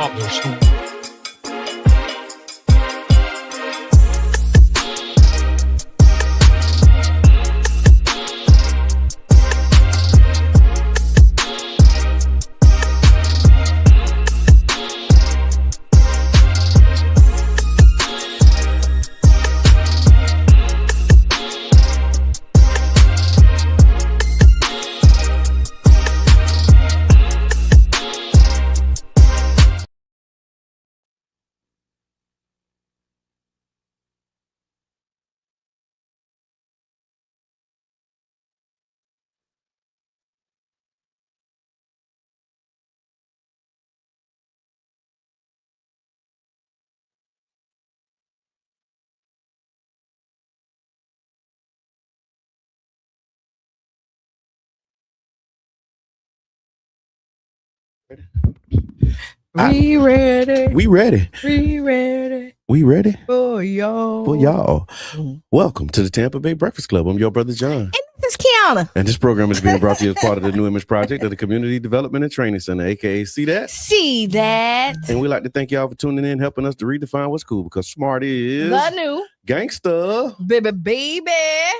mothers who We ready. we ready. We ready We ready for y'all. for y'all. Welcome to the Tampa Bay Breakfast Club. I'm your brother John. And this is Qiana. And this program is being brought to you as part of the New Image Project of the Community Development and Training Center, aka See That? See that. And we'd like to thank y'all for tuning in, helping us to redefine what's cool, because smart is The new gangster. baby.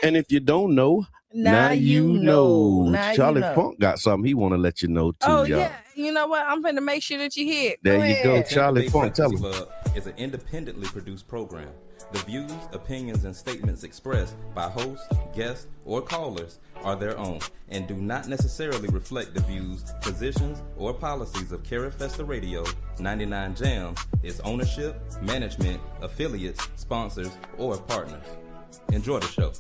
And if you don't know, now you know. Charlie Funk got something he want to let you know too, Oh, y'all. yeah. You know what? I'm finna make sure that you hear it. There you go, ahead. Charlie Funk. Tell him. Club is an independently produced program. The views, opinions, and statements expressed by hosts, guests, or callers are their own and do not necessarily reflect the views, positions, or policies of Carrie Festa Radio, 99 Jams, its ownership, management, affiliates, sponsors, or partners. Enjoy the show.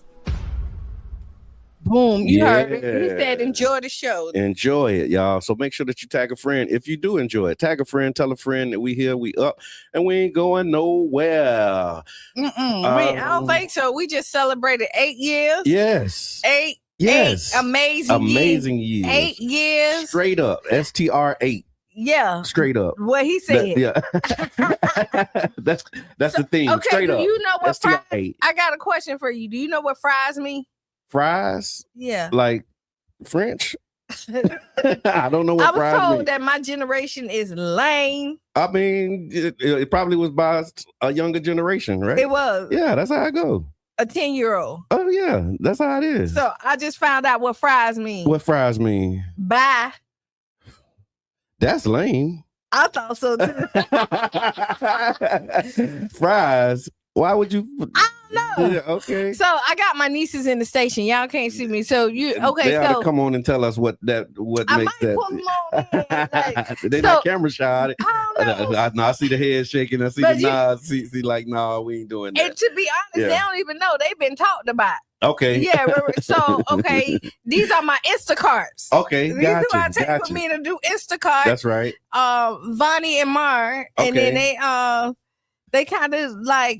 Boom. You heard it. He Yeah. said enjoy the show. Enjoy it, y'all. So make sure that you tag a friend. If you do enjoy it, tag a friend, tell a friend that we here, we up, and we ain't going nowhere. I don't think so. We just celebrated 8 years. Yes. Eight Amazing years. 8 years. Straight up. STR8. Yeah. Straight up. What he said. Yeah. that's the thing. Okay, Straight do up. you know what fries? STR8. I got a question for you. Do you know what fries mean? Fries? Yeah. Like French? I don't know what I was fries told mean. that my generation is lame. I mean, it probably was by a younger generation, right? It was Yeah, that's how I go. a 10-year-old. Oh, yeah, that's how it is. So I just found out what fries mean. What fries mean? Bye. That's lame. I thought so too. Fries. Why would you? I don't know. Yeah, okay. So I got my nieces in the station. Y'all can't see me. So you okay? They ought to So come on and tell us what I makes might that. pull them on in, like, They so- not camera shy. I don't know. I see the head shaking. I see But the nods. See, like, no, we ain't doing that. And to be honest, Yeah. they don't even know. They've been talked about. Okay. Yeah. So okay, these are my Instacarts. Okay. These are what I Gotcha. take for Gotcha. me to do Instacart. That's right. Vonnie and Mar, and then they kind of like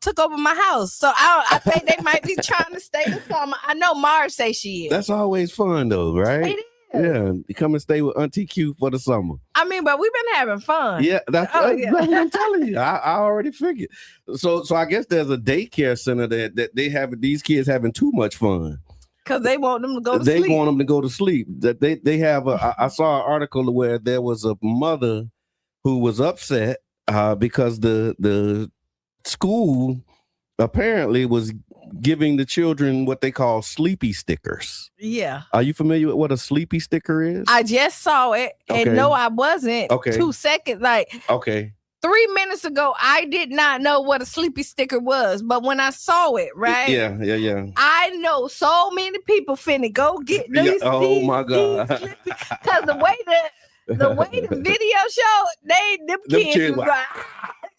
took over my house. So I think they might be trying to stay the summer. I know Mar say she is. That's always fun, though, right? It is. Yeah. You come and stay with Auntie Q for the summer. I mean, but we've been having fun. Yeah, that's Oh, yeah. what I'm telling you. I already figured. So I guess there's a daycare center that they have these kids having too much fun. Because they want them to go to They sleep. want them to go to sleep. That they have I saw an article where there was a mother who was upset because the school apparently was giving the children what they call sleepy stickers. Yeah. Are you familiar with what a sleepy sticker is? I just saw it Okay. and no, I wasn't. Okay. 2 seconds. Like Okay. 3 minutes ago, I did not know what a sleepy sticker was. But when I saw it, right? Yeah. I know so many people finna go get Yeah, these. oh my God. Because the way the video showed, them kids kids was were- like,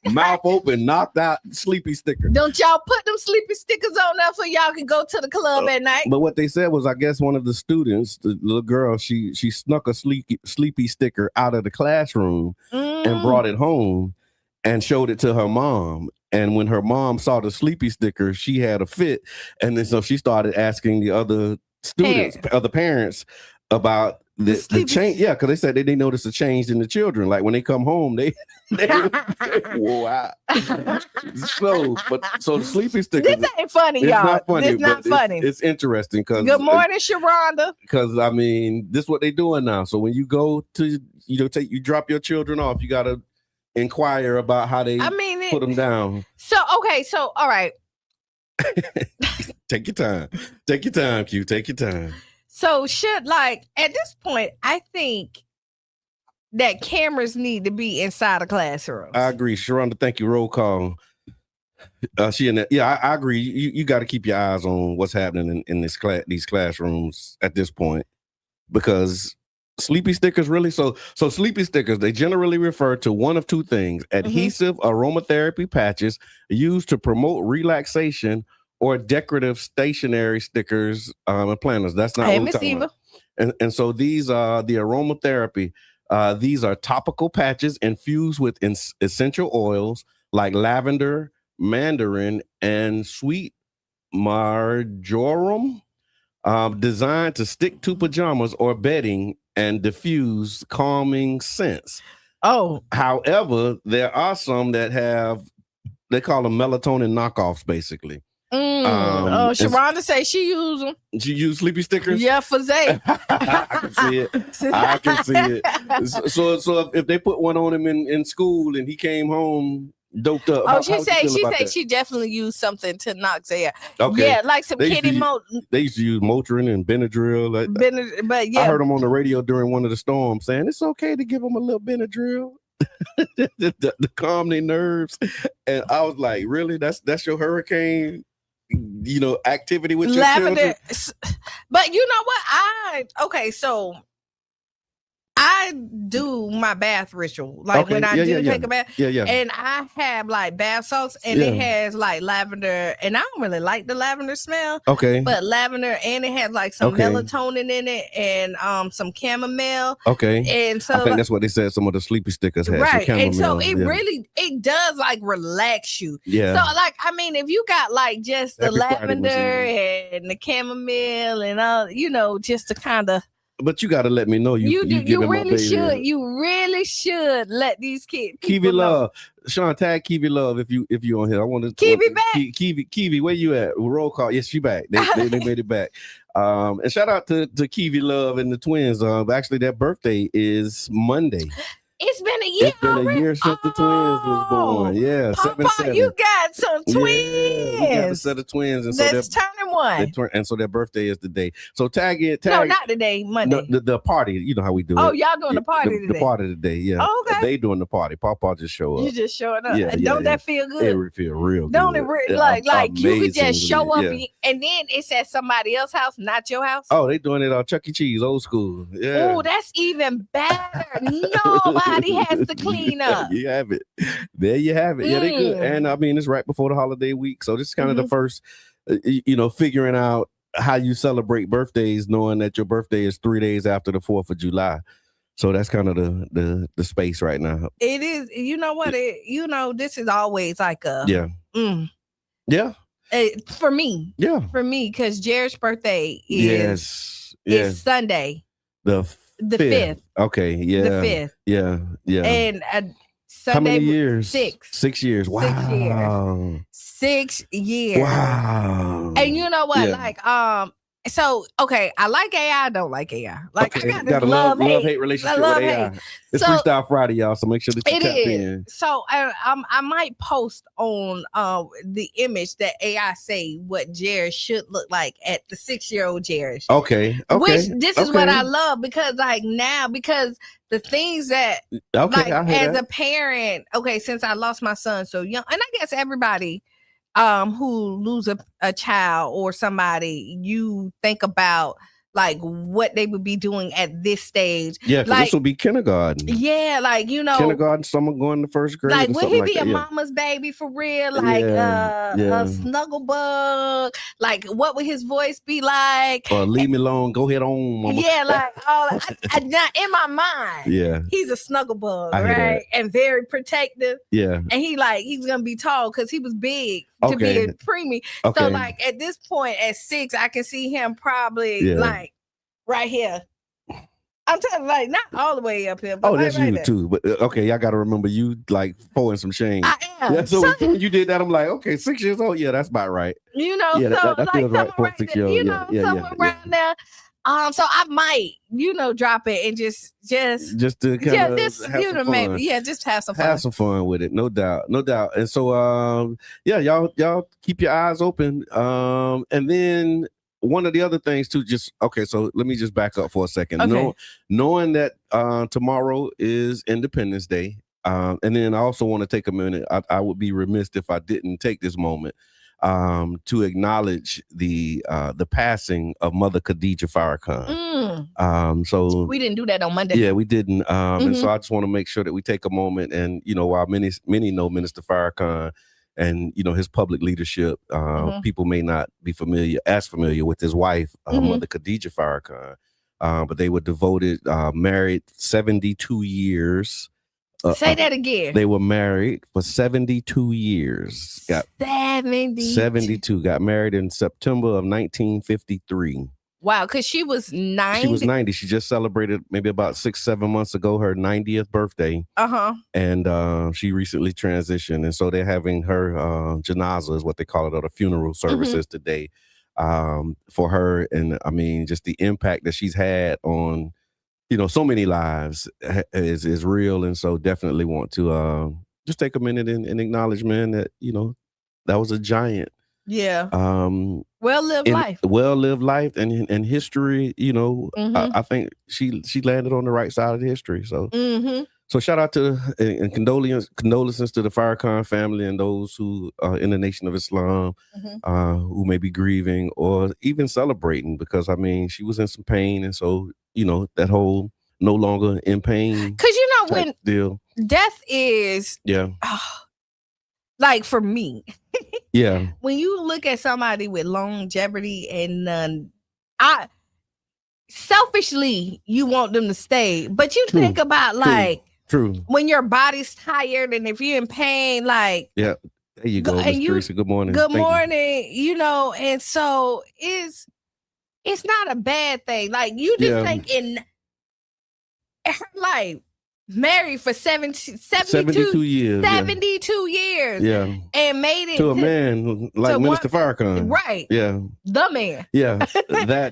Mouth open, knocked out, sleepy sticker. don't y'all put them sleepy stickers on there so y'all can go to the club at night? But what they said was, I guess one of the students, the little girl, she snuck a sleepy sticker out of the classroom and brought it home and showed it to her mom. And when her mom saw the sleepy sticker, she had a fit. And then so she started asking the other students, other parents about the change. Yeah, because they said they noticed a change in the children. Like when they come home, they whoa, wow. So the sleepy sticker. This ain't funny, It's y'all. not funny. It's not but funny. It's interesting because Good morning, Sharonda. because I mean, this is what they're doing now. So when you go to, you drop your children off, you gotta inquire about how they put them down. So all right. Take your time. Take your time, Q. Take your time. So at this point, I think that cameras need to be inside the classroom. I agree. Sharonda, thank you. Roll call. She in that. Yeah, I agree. You got to keep your eyes on what's happening in these classrooms at this point, because sleepy stickers really. So sleepy stickers, they generally refer to one of two things: adhesive aromatherapy patches used to promote relaxation, or decorative stationery stickers and planners. That's not what we're talking about. And so these are the aromatherapy. These are topical patches infused with essential oils like lavender, mandarin, and sweet marjoram, designed to stick to pajamas or bedding and diffuse calming scents. Oh. However, there are some that they call them melatonin knockoffs, basically. Sharonda say she use them. She use sleepy stickers? Yeah, for Zay. I can see it. I can see it. So if they put one on him in school and he came home doped up. Oh, she said she definitely used something to knock Zay out. Okay. Yeah, like some kitty They used to use Motrin and Benadryl. But yeah. I heard them on the radio during one of the storms saying it's okay to give them a little Benadryl. to calm their nerves. And I was like, really? That's your hurricane? Activity with your children. But you know what? So I do my bath ritual. When I take a bath. And I have like bath salts, and it has like lavender, and I don't really like the lavender smell. Okay. But lavender, and it has like some melatonin in it, and some chamomile. Okay. And so I think that's what they said some of the sleepy stickers had. Right. Some and so it does like relax you. Yeah. So if you got like just the lavender and the chamomile and all, just to kind of. But you got to let me know you really should. You really should let these kids. Kiwi Love, Sean, tag Kiwi Love if you on here. I want to. Kiwi back. Kiwi, where you at? Roll call. Yes, she back. They made it back. And shout out to Kiwi Love and the twins. Actually, their birthday is Monday. It's been a year. It's been a year since the twins was born. Yeah, Papa, 7-7. You got some twins. Yeah, we got a set of twins, and that's turning one. And so their birthday is today. So tag it. No, not today. Monday. No, the party. You know how we do it. Oh, y'all doing the party today? The party today. Yeah. Oh, okay. They doing the party. Papa just show up. You just showing up. Yeah, Don't that feel good? It feel real good. Don't it like you could just show up and then it's at somebody else's house, not your house? Oh, they doing it on Chuck E. Cheese, old school. Yeah. Oh, that's even better. Nobody has to clean up. You have it. There you have it. Yeah, they good. And I mean, it's right before the holiday week, so this is kind of the first, figuring out how you celebrate birthdays, knowing that your birthday is 3 days after the 4th of July. So that's kind of the space right now. It is. You know what? This is always like a yeah. For me. Yeah. For me, because Jared's birthday is Sunday. The 5th. Okay. Yeah. The 5th. Yeah. And Sunday. How many years? 6. 6 years. Wow. 6 years. Wow. And you know what? Yeah. I like AI. I don't like AI. I got a love-hate relationship with AI. It's Freestyle Friday, y'all, so make sure that you tap in. So I might post on the image that AI say what Jared should look like at the 6-year-old Jared. Okay. Which this is what I love, because because the things that as a parent, since I lost my son so young, and I guess everybody who lose a child or somebody, you think about what they would be doing at this stage. Yeah, this will be kindergarten. Yeah, kindergarten, someone going to first grade. Will he be a mama's baby for real? A snuggle bug? What would his voice be like? Or leave me alone, go ahead on, mama. Yeah, in my mind, he's a snuggle bug, right? And very protective. Yeah. And he's gonna be tall because he was big to be a preemie. So at this point at 6, I can see him probably right here. I'm telling not all the way up here. But that's right you there. too. But I gotta remember you pulling some shame. I am. Yeah, so when you did that, I'm like, 6 years old. Yeah, that's about right. That feels right for 6 years old. Somewhere around there. So I might, drop it and just to kind of have some fun. Just have some fun. Have some fun with it, no doubt. And so, y'all keep your eyes open. And then one of the other things too, so let me just back up for a second. Okay. Knowing that tomorrow is Independence Day, and then I also want to take a minute. I would be remiss if I didn't take this moment to acknowledge the passing of Mother Khadija Farrakhan. So we didn't do that on Monday. Yeah, we didn't. And so I just want to make sure that we take a moment, and while many know Minister Farrakhan and his public leadership, people may not be familiar with his wife, Mother Khadija Farrakhan, but they were devoted, married 72 years. Say that again. They were married for 72 years. 72. Got married in September of 1953. Wow, because she was 90. She was 90. She just celebrated maybe about 6-7 months ago her 90th birthday. And she recently transitioned. And so they're having her janazah, is what they call it, or the funeral services today for her. And I mean, just the impact that she's had on so many lives is real. And so definitely want to just take a minute and acknowledge, man, that, that was a giant. Yeah. Well-lived life and history, I think she landed on the right side of the history. So, so shout out to and condolences to the Farrakhan family and those who are in the Nation of Islam, who may be grieving or even celebrating, because I mean, she was in some pain. And so, that whole no longer in pain. Because when deal. Death is, like for me, when you look at somebody with longevity and selfishly you want them to stay, but you think about when your body's tired and if you're in pain, there you go, Miss Teresa. Good morning. Good morning. And so it's not a bad thing. Like you just think in her life, married for 72 years. 72 years. Yeah. And made it to a man like Minister Farrakhan. Right. Yeah. The man. Yeah.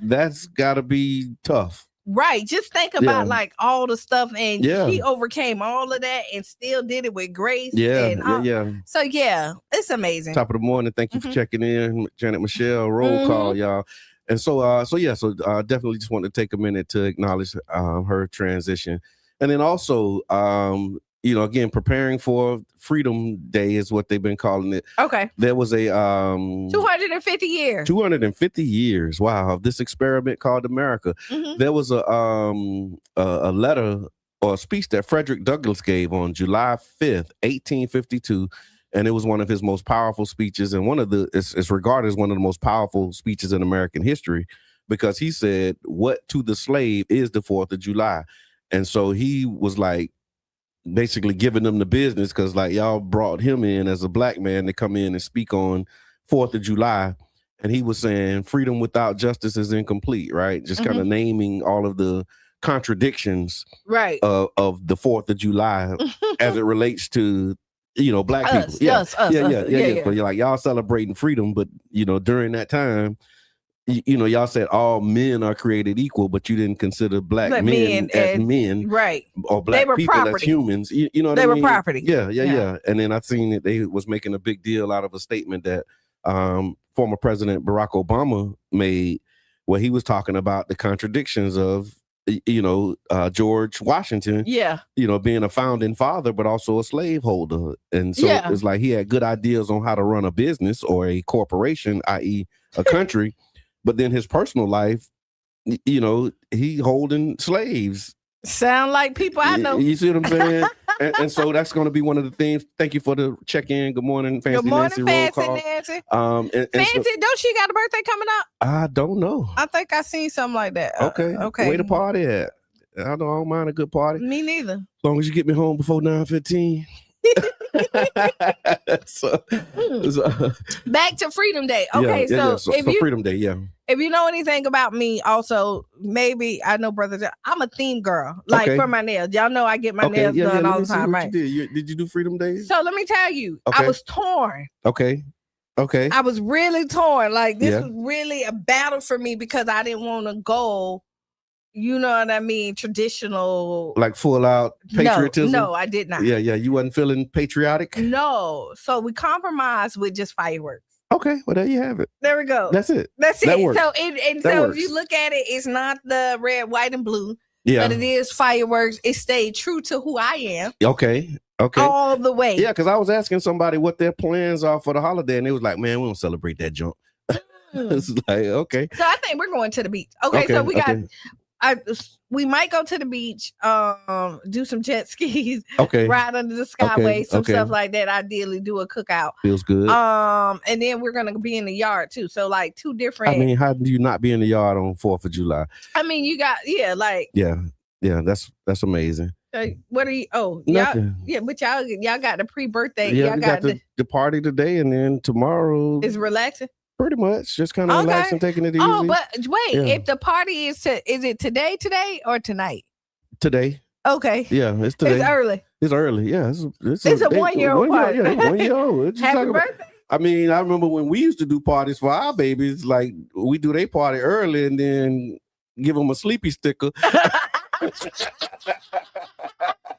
That's gotta be tough. Right. Just think about all the stuff, and he overcame all of that and still did it with grace. Yeah. So it's amazing. Top of the morning. Thank you for checking in, Janet Michelle. Roll call, y'all. And so definitely just want to take a minute to acknowledge her transition. And then also, again, preparing for Freedom Day is what they've been calling it. Okay. There was a 250 years. 250 years. Wow. Of this experiment called America. There was a letter or a speech that Frederick Douglass gave on July 5th, 1852. And it was one of his most powerful speeches, and it's regarded as one of the most powerful speeches in American history, because he said, "What to the slave is the 4th of July." And so he was like basically giving them the business, because y'all brought him in as a black man to come in and speak on 4th of July. And he was saying freedom without justice is incomplete, right? Just kind of naming all of the contradictions of the 4th of July as it relates to black people. Us. So you're like, y'all celebrating freedom, but during that time, y'all said all men are created equal, but you didn't consider black men as men, right? Or black people property. as humans. You know what they I mean? Were property. Yeah. And then I seen that they was making a big deal out of a statement that former President Barack Obama made, where he was talking about the contradictions of George Washington, being a founding father, but also a slaveholder. And so it's like he had good ideas on how to run a business or a corporation, i.e. a country, but then his personal life, he holding slaves. Sound like people I know. You see what I'm saying? and so that's going to be one of the themes. Thank you for the check-in. Good morning, Fancy Nancy. Fancy Nancy. Fancy, don't she got a birthday coming up? I don't know. I think I seen something like that. Okay. Where the party at? I don't mind a good party. Me neither. As long as you get me home before 9:15. so back to Freedom Day. Okay, so Freedom Day, if you know anything about me, also maybe I know, brother, I'm a theme girl. For my nails, y'all know I get my nails done all the time, right? Did you do Freedom Day? So let me tell you, I was torn. Okay. Okay. I was really torn. Like this was really a battle for me because I didn't want to go, you know what I mean, traditional. Like full out patriotism? No, I did not. Yeah. You wasn't feeling patriotic? No. So we compromised with just fireworks. Okay, well there you have it. There we go. That's it. That works. So if you look at it, it's not the red, white, and blue. Yeah. But it is fireworks. It stayed true to who I am. Okay. All the way. Yeah, because I was asking somebody what their plans are for the holiday, and they was like, "Man, we don't celebrate that junk." It's like, okay. So I think we're going to the beach. Okay. So we got. We might go to the beach, do some jet skis, ride under the skyway, some stuff like that. Ideally, do a cookout. Feels good. And then we're gonna be in the yard too. So like 2 different. I mean, how do you not be in the yard on 4th of July? I mean, you got that's amazing. What are you? Oh, nothing. But y'all got the pre-birthday. Yeah, y'all we got the party today, and then tomorrow is relaxing. Pretty much, just kind of relaxing, taking it easy. Oh, but wait, if the party is it today or tonight? Today. Okay. Yeah, it's today. It's early. It's early. Yeah, it's a 1-year-old party. Yeah, 1 year old. Happy birthday. I mean, I remember when we used to do parties for our babies. Like we do their party early and then give them a sleepy sticker.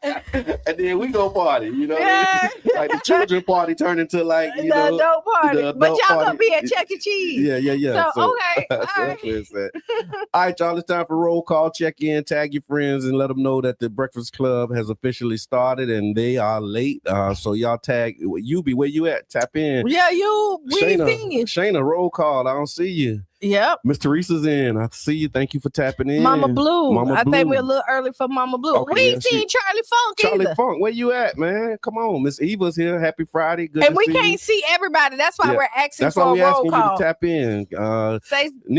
And then we go party, you know. Yeah. Like the children party turned into like the adult party. But y'all party. Gonna be at Chuck E. Cheese. Yeah. So okay. All right, y'all. It's time for roll call. Check in, tag your friends, and let them know that the Breakfast Club has officially started and they are late. So y'all tag Yubi. Where you at? Tap in. Yeah, we ain't seen you. Shayna, roll call. I don't see you. Yep. Miss Teresa's in. I see you. Thank you for tapping in. Mama Blue. I think we're a little early for Mama Blue. Okay, we ain't seen Charlie Funk either. Funk, where you at, man? Come on. Miss Eva's here. Happy Friday. Good and to we see can't you. see everybody. That's why we're asking That's for why a we're roll asking call. you to tap in.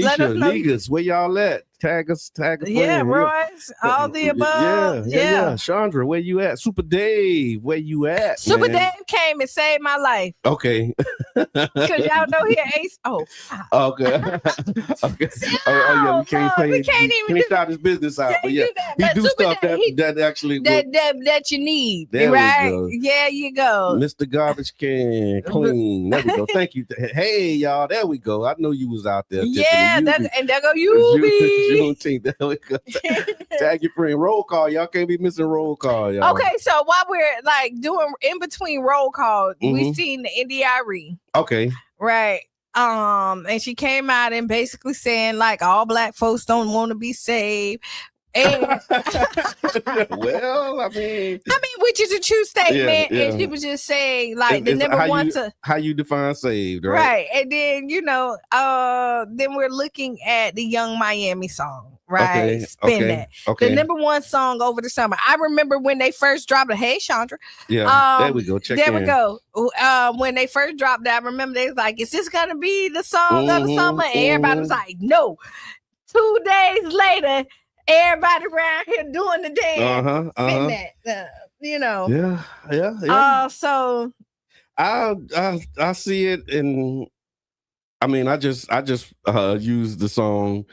Let us know. Niggas, where y'all at? Tag us. Yeah, Royce. All the above. Yeah. Chandra, where you at? Super Dave, where you at? Super Dave came and saved my life. Okay. Because y'all know he Ace. Oh. Okay. Okay. We can't even shout his business out. But yeah, he do stuff that actually that you need. There right? Yeah, you go. Mr. Garbage Can Clean. There we go. Thank you. Hey, y'all. There we go. I know you was out there. Yeah, and there go you. Juneteenth. There we go. Tag your friend. Roll call. Y'all can't be missing roll call, y'all. Okay, so while we're like doing in between roll call, we seen the NDIRE. Okay. Right. And she came out and basically saying like all black folks don't want to be saved. And well, I mean, which is a true statement. Yeah. And she was just saying like the number one how you define saved, right? Right. And then then we're looking at the Young Miami song, right? Spin that. The number one song over the summer. I remember when they first dropped it. Hey, Chandra. Yeah. There we go. There we go. When they first dropped it, I remember they was like, "Is this gonna be the song of the summer?" And everybody was like, "No." 2 days later. Everybody around here doing the dance. Yeah. So I see it, and I mean, I just used the song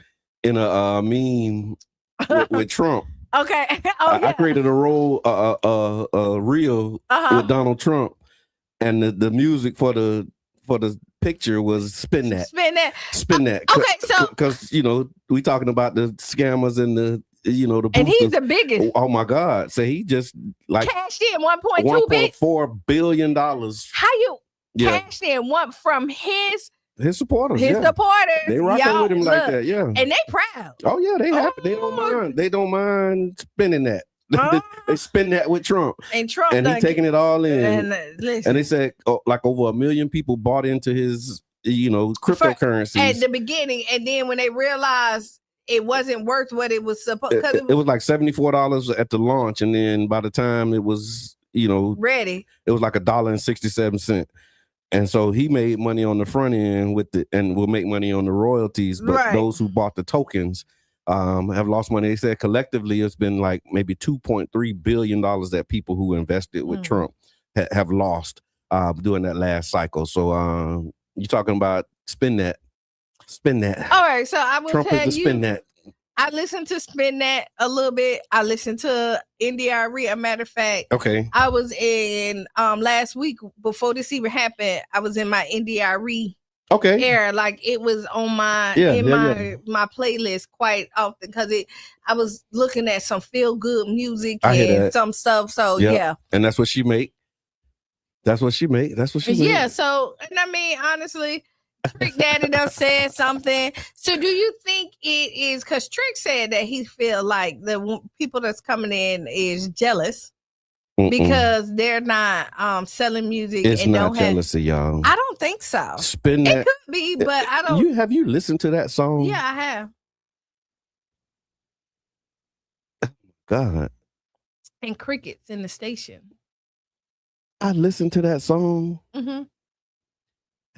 in a meme with Trump. Okay. I created a reel with Donald Trump, and the music for the picture was spin that. Okay, so because we talking about the scammers and the the and he's the biggest. Oh my God! So he just like cashed in $1.4 billion. How you cashed in one from his supporters? His supporters. They rocking with him like that, yeah. And they proud. Oh yeah, they happy. They don't mind. They don't mind spending that. They spend that with Trump, and he's taking it all in. And they said like over 1 million people bought into his cryptocurrencies at the beginning, and then when they realized it wasn't worth what it was supposed. It was like $74 at the launch, and then by the time it was ready, it was like $1.67. And so he made money on the front end with it, and will make money on the royalties. But those who bought the tokens have lost money. They said collectively it's been like maybe $2.3 billion that people who invested with Trump have lost during that last cycle. So you're talking about spin that. All right, so I will Trump tell is the spin that. I listened to Spin That a little bit. I listened to NDRE. A matter of fact, okay. I was in last week before this even happened. I was in my NDRE era. Like it was on my my playlist quite often because I was looking at some feel good music and some stuff. So yeah, and that's what she make. That's what she make. Yeah. So and I mean, honestly. Trick Daddy done said something. So do you think it is because Trick said that he feel like the people that's coming in is jealous because they're not selling music? It's and not jealousy, y'all. I don't think so. Spin that. It could be, but I don't. Have you listened to that song? Yeah, I have. God. And crickets in the station. I listened to that song. Mm-hmm.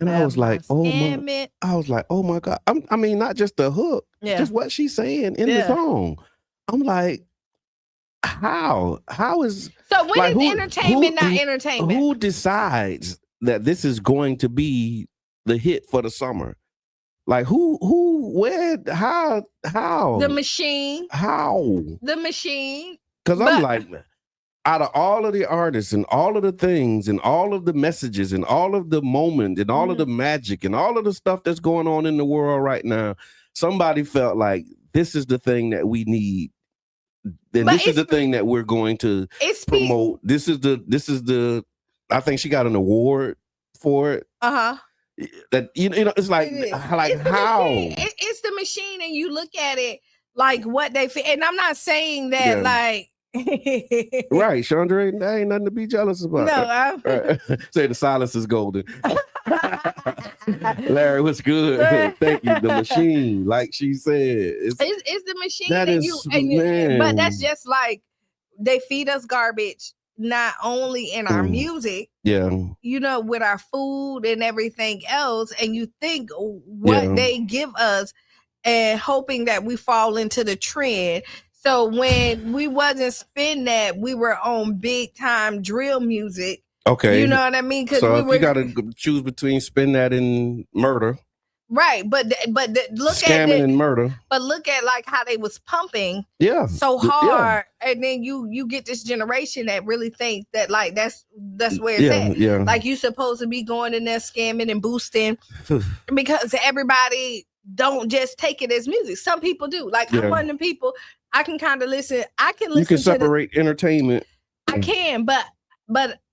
And I was like, oh my God. I mean, not just the hook, just what she's saying in the song. I'm like, how is so when like, is entertainment not entertainment? Who decides that this is going to be the hit for the summer? Like where, how? The machine. How? The machine. Because I'm like, out of all of the artists and all of the things and all of the messages and all of the moment and all of the magic and all of the stuff that's going on in the world right now, somebody felt like this is the thing that we need. Then this is the thing that we're going to promote. This is the I think she got an award for it. That you know it's like it's how it's the machine, and you look at it like what they feel. And I'm not saying that like right, Chandra, that ain't nothing to be jealous about. No, right. Say the silence is golden. Larry, what's good? Thank you. The machine, like she said, it's the machine. That is, but that's just like they feed us garbage, not only in our music, you know, with our food and everything else. And you think what they give us, and hoping that we fall into the trend. So when we wasn't Spin That, we were on big time drill music. Okay. You know what I mean? So if you got to choose between Spin That and murder. Right. But look scamming at and murder. But look at like how they was pumping so hard. And then you get this generation that really think that like that's where it's at. Yeah. Like you supposed to be going in there scamming and boosting because everybody don't just take it as music. Some people do. Like I'm one of them people. I can kind of listen. I can listen. You can separate entertainment. I can, but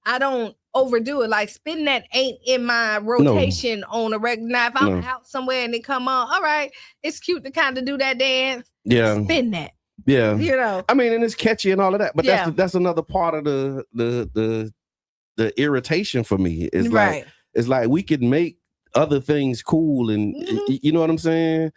I don't overdo it. Like Spin That ain't in my rotation on a regular. Now, if I'm out somewhere and it come on, all right, it's cute to kind of do that dance. Yeah, Spin That. Yeah, you know. I mean, and it's catchy and all of that, but that's another part of the irritation for me. It's like we could make other things cool, and you know what I'm saying.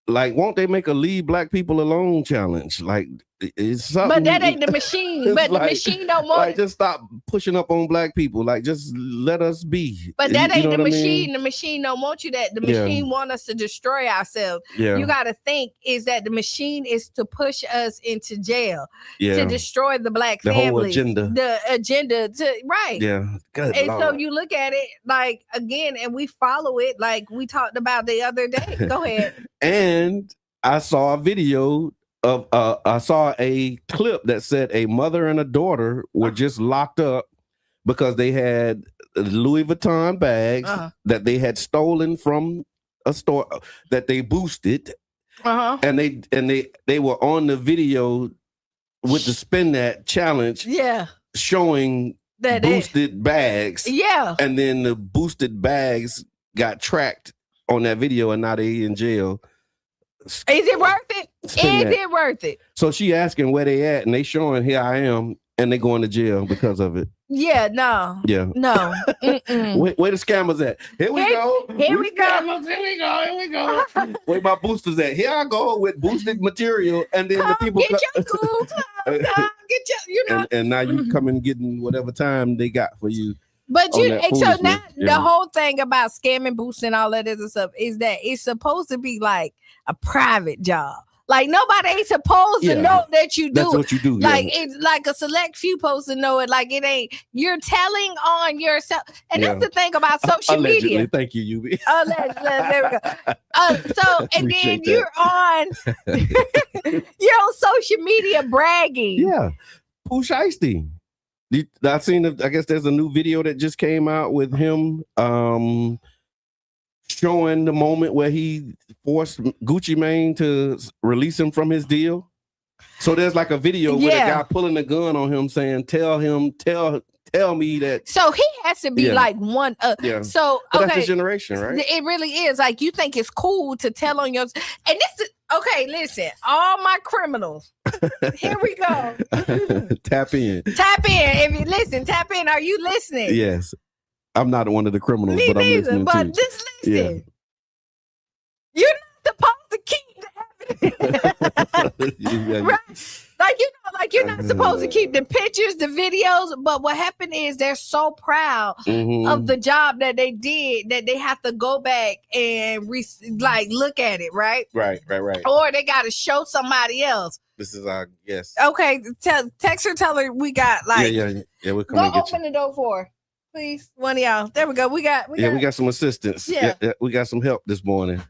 Like, won't they make a leave black people alone challenge? Like, it's something. But that ain't the machine. But like, the machine don't want. Like, just stop pushing up on black people. Like, just let us be. But that ain't the machine. I mean? The machine don't want you that. The machine want us to destroy ourselves. Yeah. You got to think is that the machine is to push us into jail, to destroy the black the families. Whole agenda. The agenda to right. Yeah. Good and Lord. So you look at it like again, and we follow it like we talked about the other day. Go ahead. And I saw a video of I saw a clip that said a mother and a daughter were just locked up because they had Louis Vuitton bags that they had stolen from a store that they boosted, and they were on the video with the Spin That challenge, showing that boosted bags, and then the boosted bags got tracked on that video, and now they in jail. Is it worth it? It worth it? So she asking where they at, and they showing here I am, and they going to jail because of it. Yeah, no. Yeah. No. Where the scammers at? Here we go. Here we go. Where my boosters at? Here I go with boosted material, and then the people get your cool get your, you know. And now you come and getting whatever time they got for you. But you, so now the whole thing about scamming, boosting, all that other stuff is that it's supposed to be like a private job. Like nobody ain't supposed to know that you do. That's what you do. Like it's like a select few supposed to know it. Like it ain't. You're telling on yourself, and that's the thing about social media. Thank you, UB. There we go. So and then you're on social media bragging. Yeah, Pooh Shiesty. I seen. I guess there's a new video that just came out with him. Showing the moment where he forced Gucci Mane to release him from his deal. So there's like a video with a guy pulling a gun on him saying, tell me that. So he has to be like one. So but that's his generation, right? It really is. Like you think it's cool to tell on yours. And this is, okay, listen, all my criminals. Here we go. Tap in. If you listen, tap in. Are you listening? Yes. I'm not one of the criminals, but I'm listening but just listen. Yeah. You're not supposed to keep the evidence. Right? You're not supposed to keep the pictures, the videos. But what happened is they're so proud of the job that they did that they have to go back and look at it, right? Right. Or they got to show somebody else. This is our guest. Okay, text her, tell her we got Yeah, we're coming. Go open the door for her. Please, one of y'all. There we go. We got some assistance. Yeah, we got some help this morning.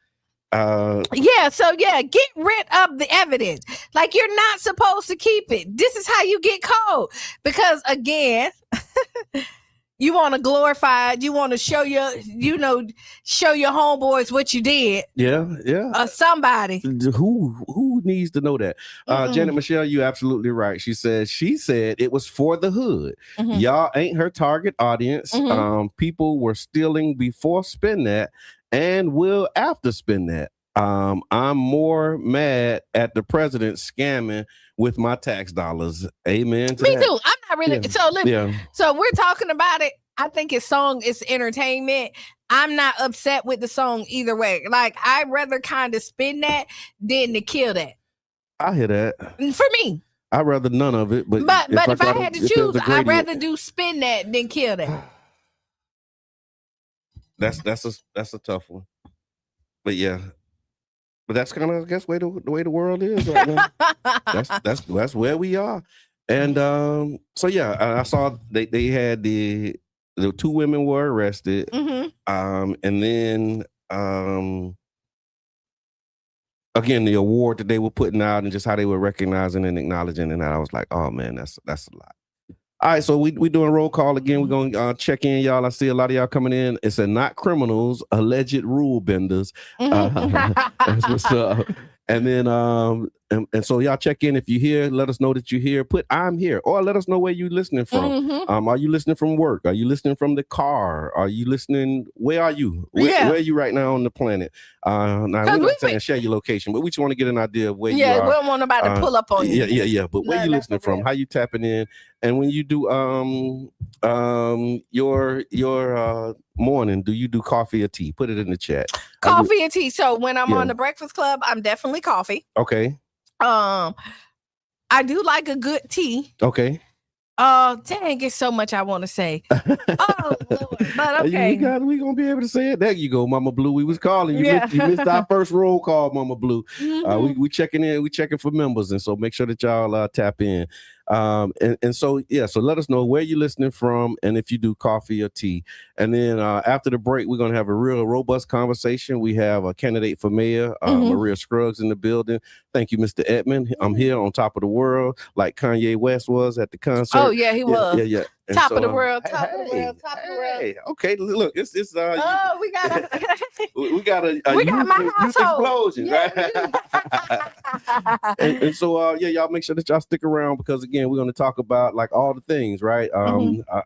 Get rid of the evidence. Like you're not supposed to keep it. This is how you get caught. Because again, you want to glorify it. You want to show your homeboys what you did. Yeah. Somebody. Who needs to know that? Janet Michelle, you absolutely right. She said it was for the hood. Y'all ain't her target audience. People were stealing before spend that and will after spend that. I'm more mad at the president scamming with my tax dollars. Amen. Me too. I'm not really. So we're talking about it. I think it's entertainment. I'm not upset with the song either way. Like I'd rather kind of spin that than to kill that. I hear that. For me. I'd rather none of it. But if I had to choose, I'd rather do spin that than kill that. That's a tough one. But yeah. But that's kind of, I guess, the way the world is right now. that's where we are. And I saw they had the two women were arrested. And then again, the award that they were putting out and just how they were recognizing and acknowledging, and I was like, oh man, that's a lot. All right, so we doing roll call again. We're going to check in, y'all. I see a lot of y'all coming in. It said not criminals, alleged rule benders. That's what's up. And then, and so y'all check in. If you're here, let us know that you're here. Put I'm here, or let us know where you're listening from. Are you listening from work? Are you listening from the car? Are you listening? Where are you? Where are you right now on the planet? Now we're not saying share your location, but we just want to get an idea of where you are. Yeah, we don't want nobody to pull up on you. Yeah. But where you listening from? How you tapping in? And when you do your morning, do you do coffee or tea? Put it in the chat. Coffee and tea. So when I'm on the Breakfast Club, I'm definitely coffee. Okay. I do like a good tea. Okay. Dang, it's so much I want to say. Oh, Lord. But okay. We gonna be able to say it. There you go, Mama Blue. We was calling you. You missed our first roll call, Mama Blue. We checking in. We checking for members, and so make sure that y'all tap in. So let us know where you're listening from and if you do coffee or tea. And then after the break, we're going to have a real robust conversation. We have a candidate for mayor, Maria Scruggs, in the building. Thank you, Mr. Edmond. I'm here on top of the world, like Kanye West was at the concert. Oh, yeah, he was. Yeah. And top of the world. Okay, look, it's we got we got my household. Explosion, right? and so y'all make sure that y'all stick around, because again, we're going to talk about like all the things, right?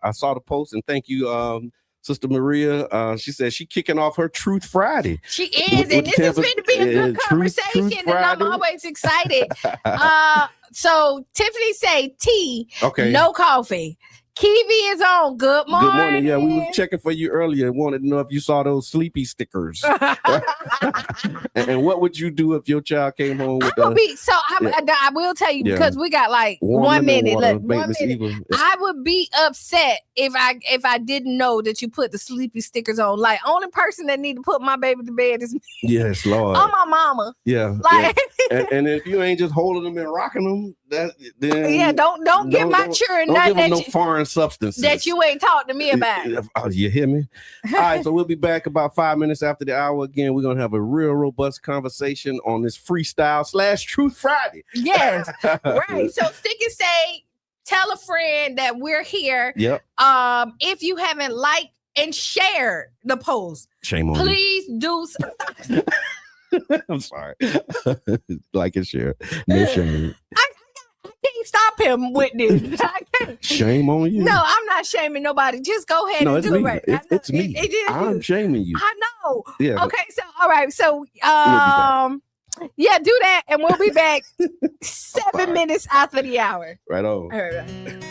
I saw the post, and thank you, Sister Maria. She said she kicking off her Truth Friday. She is, and this is going to be a good conversation, Truth and I'm always excited. So Tiffany say tea, no coffee. Kiwi is on. Good morning. Good morning. Yeah, we was checking for you earlier. Wanted to know if you saw those sleepy stickers. and what would you do if your child came home with I will tell you because we got like 1 minute. Look, 1 minute. I would be upset if I didn't know that you put the sleepy stickers on. Like, only person that need to put my baby to bed is me. Yes, Lord. On my mama. Yeah. Like, and if you ain't just holding them and rocking them, then don't give my children nothing that no foreign substances that you ain't talked to me about. You hear me? All right, so we'll be back about 5 minutes after the hour. Again, we're gonna have a real robust conversation on this Freestyle / Truth Friday. Yes, right. So stick and stay. Tell a friend that we're here. Yep. If you haven't liked and shared the post, shame on please do. I'm sorry. Like and share. No shame. I can't stop him with this. I can't. Shame on you. No, I'm not shaming nobody. Just go ahead and do it right. It's me. I'm shaming you. I know. Yeah. Okay, so all right. So yeah, do that and we'll be back 7 minutes after the hour. Right on. All right.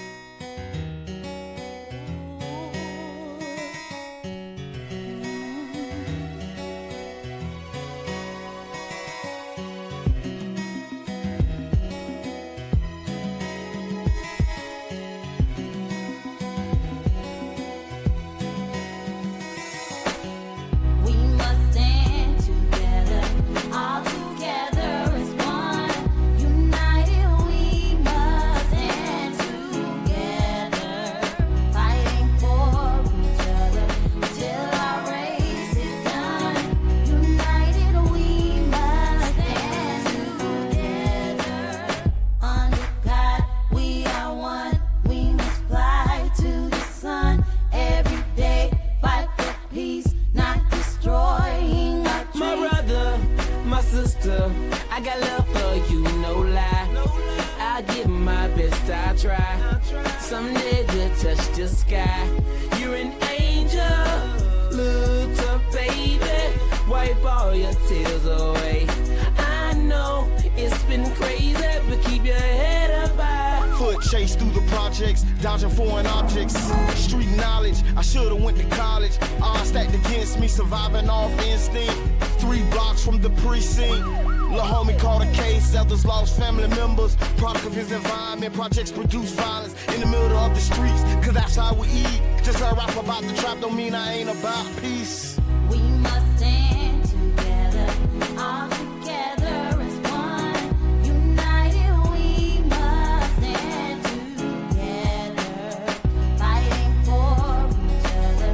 I got love for you, no lie. I give my best, I try. Someday to touch the sky. You're an angel, little baby. Wipe all your tears away. I know it's been crazy, but keep your head up high. Foot chase through the projects, dodging foreign objects. Street knowledge, I should've went to college. Odds stacked against me, surviving off instinct. 3 blocks from the precinct. Lil' homie caught a case, others lost family members. Product of his environment, projects produce violence in the middle of the streets, cause that's how we eat. Just heard rap about the trap, don't mean I ain't about peace. We must stand together, all together as one. United we must stand together, fighting for each other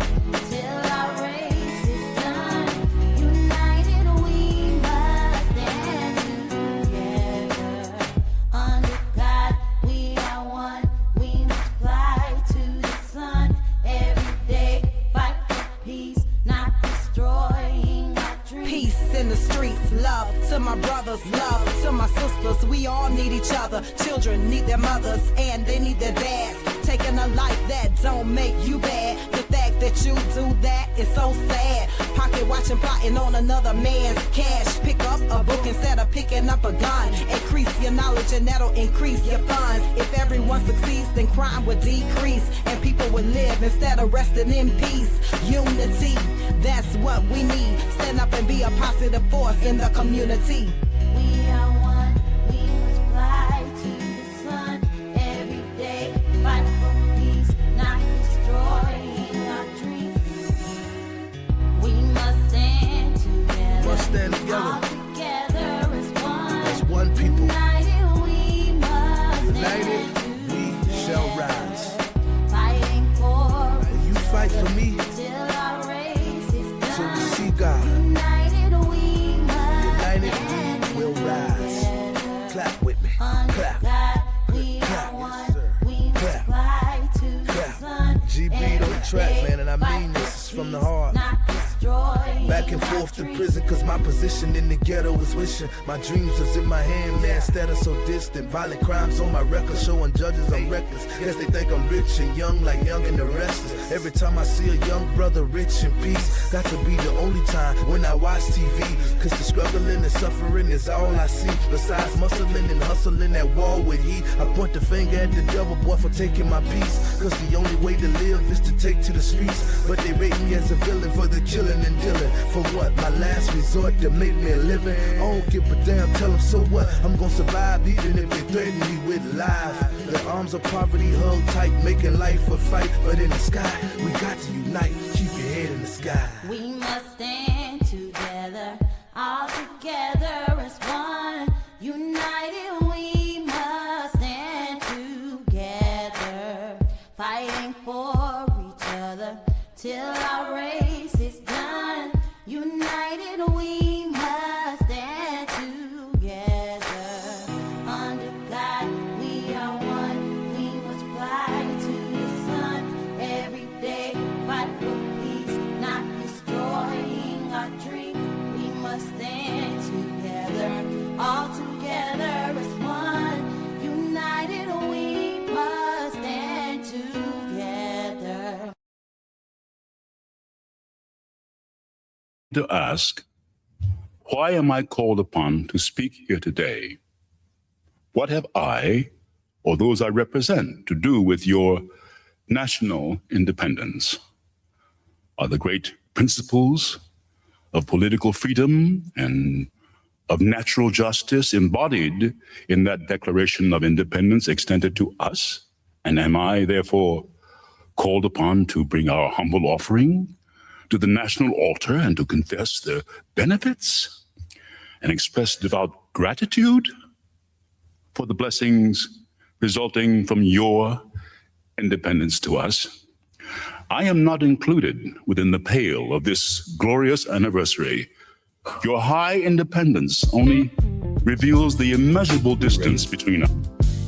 till our race is done. United we must stand together, under God we are one. We must fly to the sun every day, fight for peace, not destroying our dreams. Peace in the streets, love to my brothers, love to my sisters. We all need each other. Children need their mothers and they need their dads. Taking a life that don't make you bad. The fact that you do that is so sad. Pocket watching, plotting on another man's cash. Pick up a book instead of picking up a gun. Increase your knowledge and that'll increase your funds. If everyone succeeds, then crime would decrease and people would live instead of resting in peace. Unity, that's what we need. Stand up and be a positive force in the community. We are one, we must fly to the sun every day, fight for peace, not destroying our dreams. We must stand together, Must stand together. all together as one. As one people. United we must United, stand we shall together, rise. fighting for You fight for me till our race is done. till we see God. United we must United we will rise. Clap with me. under Clap. God we Clap, are yes, one. sir. We must Clap. fly to the Clap. sun. G beat on the track, man, and I mean this is from the heart. Not destroying Back and forth to prison, cause my position in the ghetto was wishing my dreams was in my hand, man, instead of so distant. Violent crimes on my record, showing judges I'm reckless. Guess they think I'm rich and young, like Young and the Restless. Every time I see a young brother rich in peace, got to be the only time when I watch TV. Cause the struggling and suffering is all I see. Besides muscling and hustling that wall with heat, I point the finger at the devil boy for taking my peace. Cause the only way to live is to take to the streets. But they rate me as a villain for the killing and dealing. For what? My last resort to make me a living. I don't give a damn, tell them so what? I'm gonna survive even if they threaten me with life. The arms of poverty held tight, making life a fight. But in the sky, we got to unite. Keep your head in the sky. We must stand together, all together as one. United we must stand together, fighting for each other till our race is done. United we must stand together. Under God we are one. We must fly to the sun every day, fight for peace, not destroying our dream. We must stand together, all together as one. United we must stand together. To ask, why am I called upon to speak here today? What have I, or those I represent, to do with your national independence? Are the great principles of political freedom and of natural justice embodied in that Declaration of Independence extended to us? And am I therefore called upon to bring our humble offering to the national altar and to confess their benefits and express devout gratitude for the blessings resulting from your independence to us? I am not included within the pale of this glorious anniversary. Your high independence only reveals the immeasurable distance between us.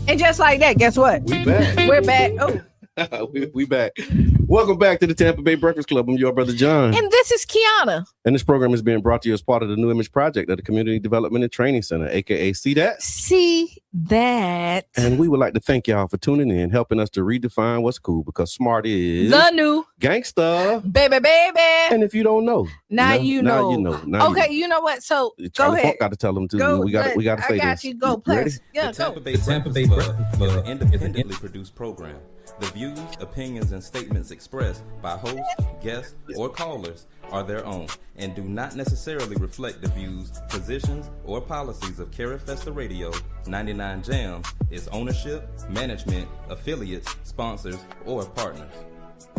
And just like that, guess what? We back. We're back. Oh. we back. Welcome back to the Tampa Bay Breakfast Club. I'm your brother John. And this is Qiana. And this program is being brought to you as part of the New Image Project at the Community Development and Training Center, aka See That? See That. And we would like to thank y'all for tuning in, helping us to redefine what's cool, because smart is the new gangsta. Baby. And if you don't know, now you know. Okay, you know what? So Charlie go ahead. Funk got to tell them too. Go, we got to say this. I got you. Go, please. Yeah, the Tampa Bay Breakfast Club is an independently produced program. The views, opinions, and statements expressed by hosts, guests, or callers are their own and do not necessarily reflect the views, positions, or policies of Cara Festa Radio, 99 Jams, its ownership, management, affiliates, sponsors, or partners.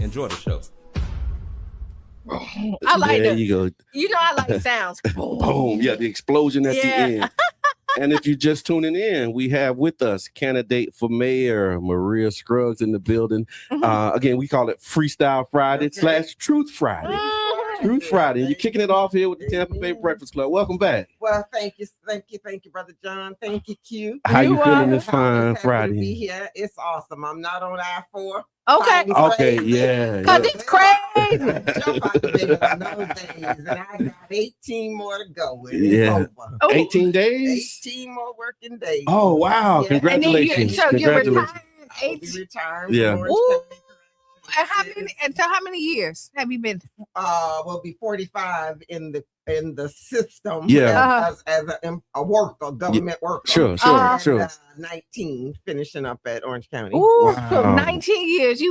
Enjoy the show. I like there it. You go. You know I like sounds. Boom. Yeah, the explosion at the end. And if you're just tuning in, we have with us candidate for mayor Maria Scruggs in the building. Again, we call it Freestyle Friday / Truth Friday. Truth Friday. And you're kicking it off here with the Tampa Bay Breakfast Club. Welcome back. Well, thank you, Brother John. Thank you, Q. How you feeling this fine happy Friday? To be here. It's awesome. I'm not on I-4. Okay, yeah. Because it's crazy. Jump out the bed on those days, and I got 18 more to go. Yeah. 18 days? 18 more working days. Oh, wow. Yeah. Congratulations. You're retired. I'll be retired. Yeah. And so how many years have you been? Will be 45 in the system. Yeah. As a worker, government worker. Sure. 19 finishing up at Orange County. Ooh, so 19 years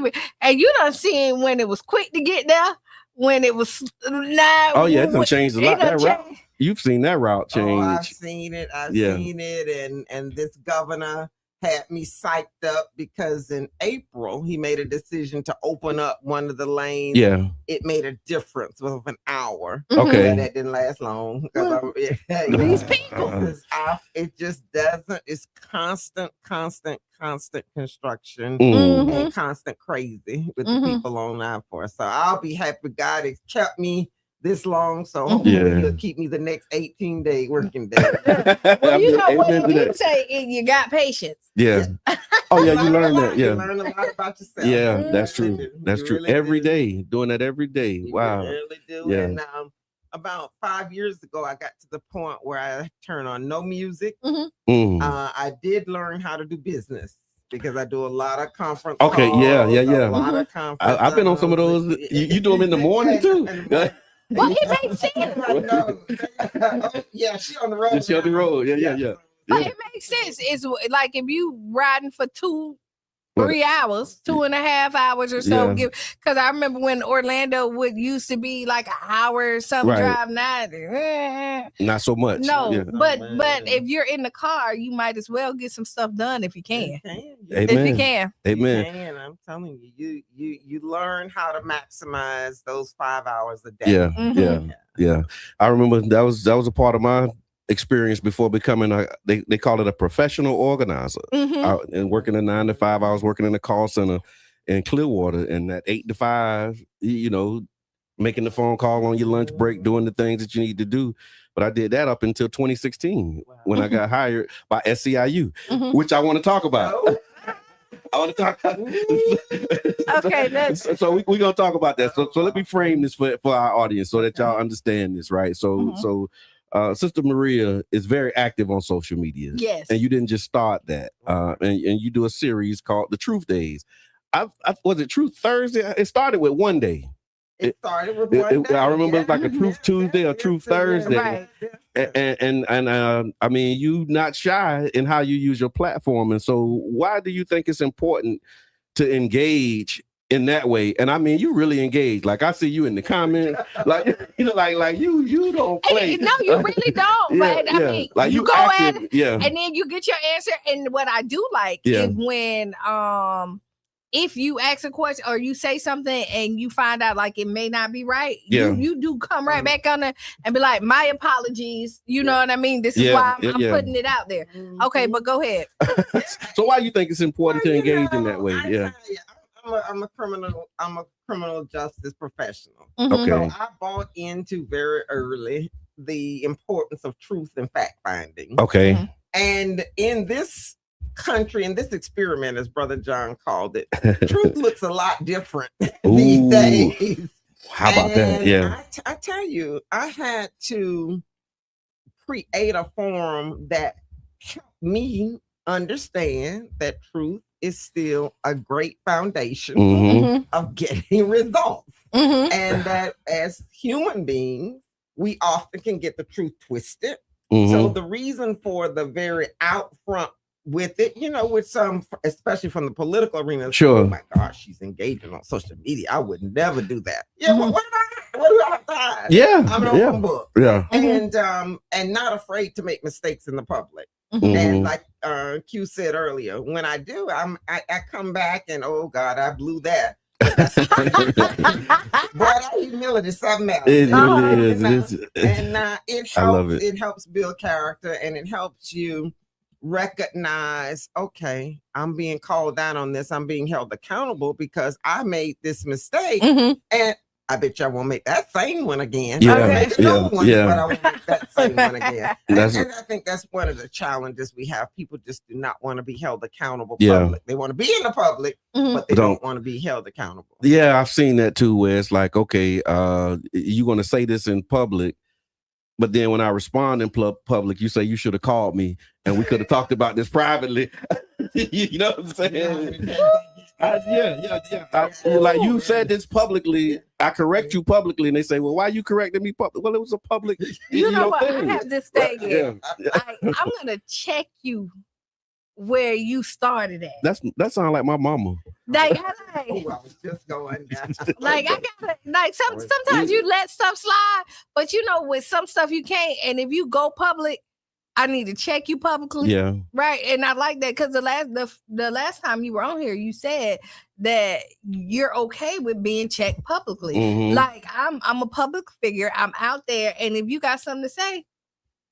and you done seen when it was quick to get there, when it was not. Oh yeah, it done changed a lot. That route. You've seen that route change. Oh, I've seen it. I've seen it, and this governor had me psyched up because in April he made a decision to open up one of the lanes. Yeah, it made a difference of an hour. Okay, that didn't last long. These people, it just doesn't. It's constant construction and constant crazy with the people on I-4. So I'll be happy God has kept me this long, so hopefully he'll keep me the next 18-day working day. Well, you know what you say, you got patience. Yeah. Oh yeah, you learn that. Yeah. You learn a lot about yourself. Yeah, that's true. That's true. Every day, doing that every day. Wow. You really do. Yeah. And about 5 years ago, I got to the point where I turned on no music. I did learn how to do business because I do a lot of conference calls. Yeah. A lot of conference. I've been on some of those. You do them in the morning too. Well, it makes sense. Yeah, she on the road. She on the road. Yeah. But it makes sense. It's like if you riding for 3 hours, 2.5 hours or so. Because I remember when Orlando used to be like an hour or something drive. Not so much. No, but if you're in the car, you might as well get some stuff done if you can. Amen. If you can. Amen. I'm telling you you learn how to maximize those 5 hours a day. Yeah. I remember that was a part of my experience before becoming they call it a professional organizer. And working a 9 to 5, I was working in a call center in Clearwater, and that 8 to 5, making the phone call on your lunch break, doing the things that you need to do. But I did that up until 2016 when I got hired by SCIU, which I want to talk about. I want to talk about. Okay, so we're gonna talk about that. So let me frame this for our audience so that y'all understand this, right? So Sister Maria is very active on social media. Yes. And you didn't just start that. And you do a series called The Truth Days. Was it Truth Thursday? It started with one day. It started with one day. I remember it's like a Truth Tuesday or Truth Thursday. Right. And I mean, you not shy in how you use your platform. And so why do you think it's important to engage in that way? And I mean, you really engage. Like I see you in the comments, like like you don't play. No, you really don't. But I mean, like you go active, at it, and then you get your answer. And what I do like is when if you ask a question or you say something and you find out like it may not be right, you do come right back on it and be like, my apologies. You know what I mean? This is why I'm putting it out there. Okay, but go ahead. So why you think it's important to engage in that way? I'm a criminal justice professional. Okay. So I bought into very early the importance of truth and fact finding. Okay. And in this country, in this experiment, as Brother John called it, truth looks a lot different these days. How about that? Yeah. I tell you, I had to create a forum that helped me understand that truth is still a great foundation of getting results. And that as human beings, we often can get the truth twisted. So the reason for the very out front with it, with some, especially from the political arena, sure. Oh my gosh, she's engaging on social media. I would never do that. Yeah, what do I have to hide? Yeah, I'm an open book. Yeah, and not afraid to make mistakes in the public. And like Q said earlier, when I do, I come back and oh God, I blew that. But that humility is something else. It helps. It helps build character, and it helps you recognize, okay, I'm being called down on this. I'm being held accountable because I made this mistake, and I bet y'all won't make that same one again. Yeah, I made another one, but I won't make that same one again. And I think that's one of the challenges we have. People just do not want to be held accountable. Public. They want to be in the public, but they don't want to be held accountable. Yeah, I've seen that too, where it's like, okay, you're going to say this in public, but then when I respond in public, you say you should have called me and we could have talked about this privately. You know what I'm saying? Like you said this publicly, I correct you publicly, and they say, well, why you correcting me publicly? Well, it was a public. You know what? Thing. I have this thing here. I'm going to check you where you started at. That sounds like my mama. I was just going down. Like I gotta sometimes you let stuff slide, but with some stuff you can't. And if you go public, I need to check you publicly. Yeah. Right. And I like that because the last time you were on here, you said that you're okay with being checked publicly. Like I'm a public figure. I'm out there, and if you got something to say,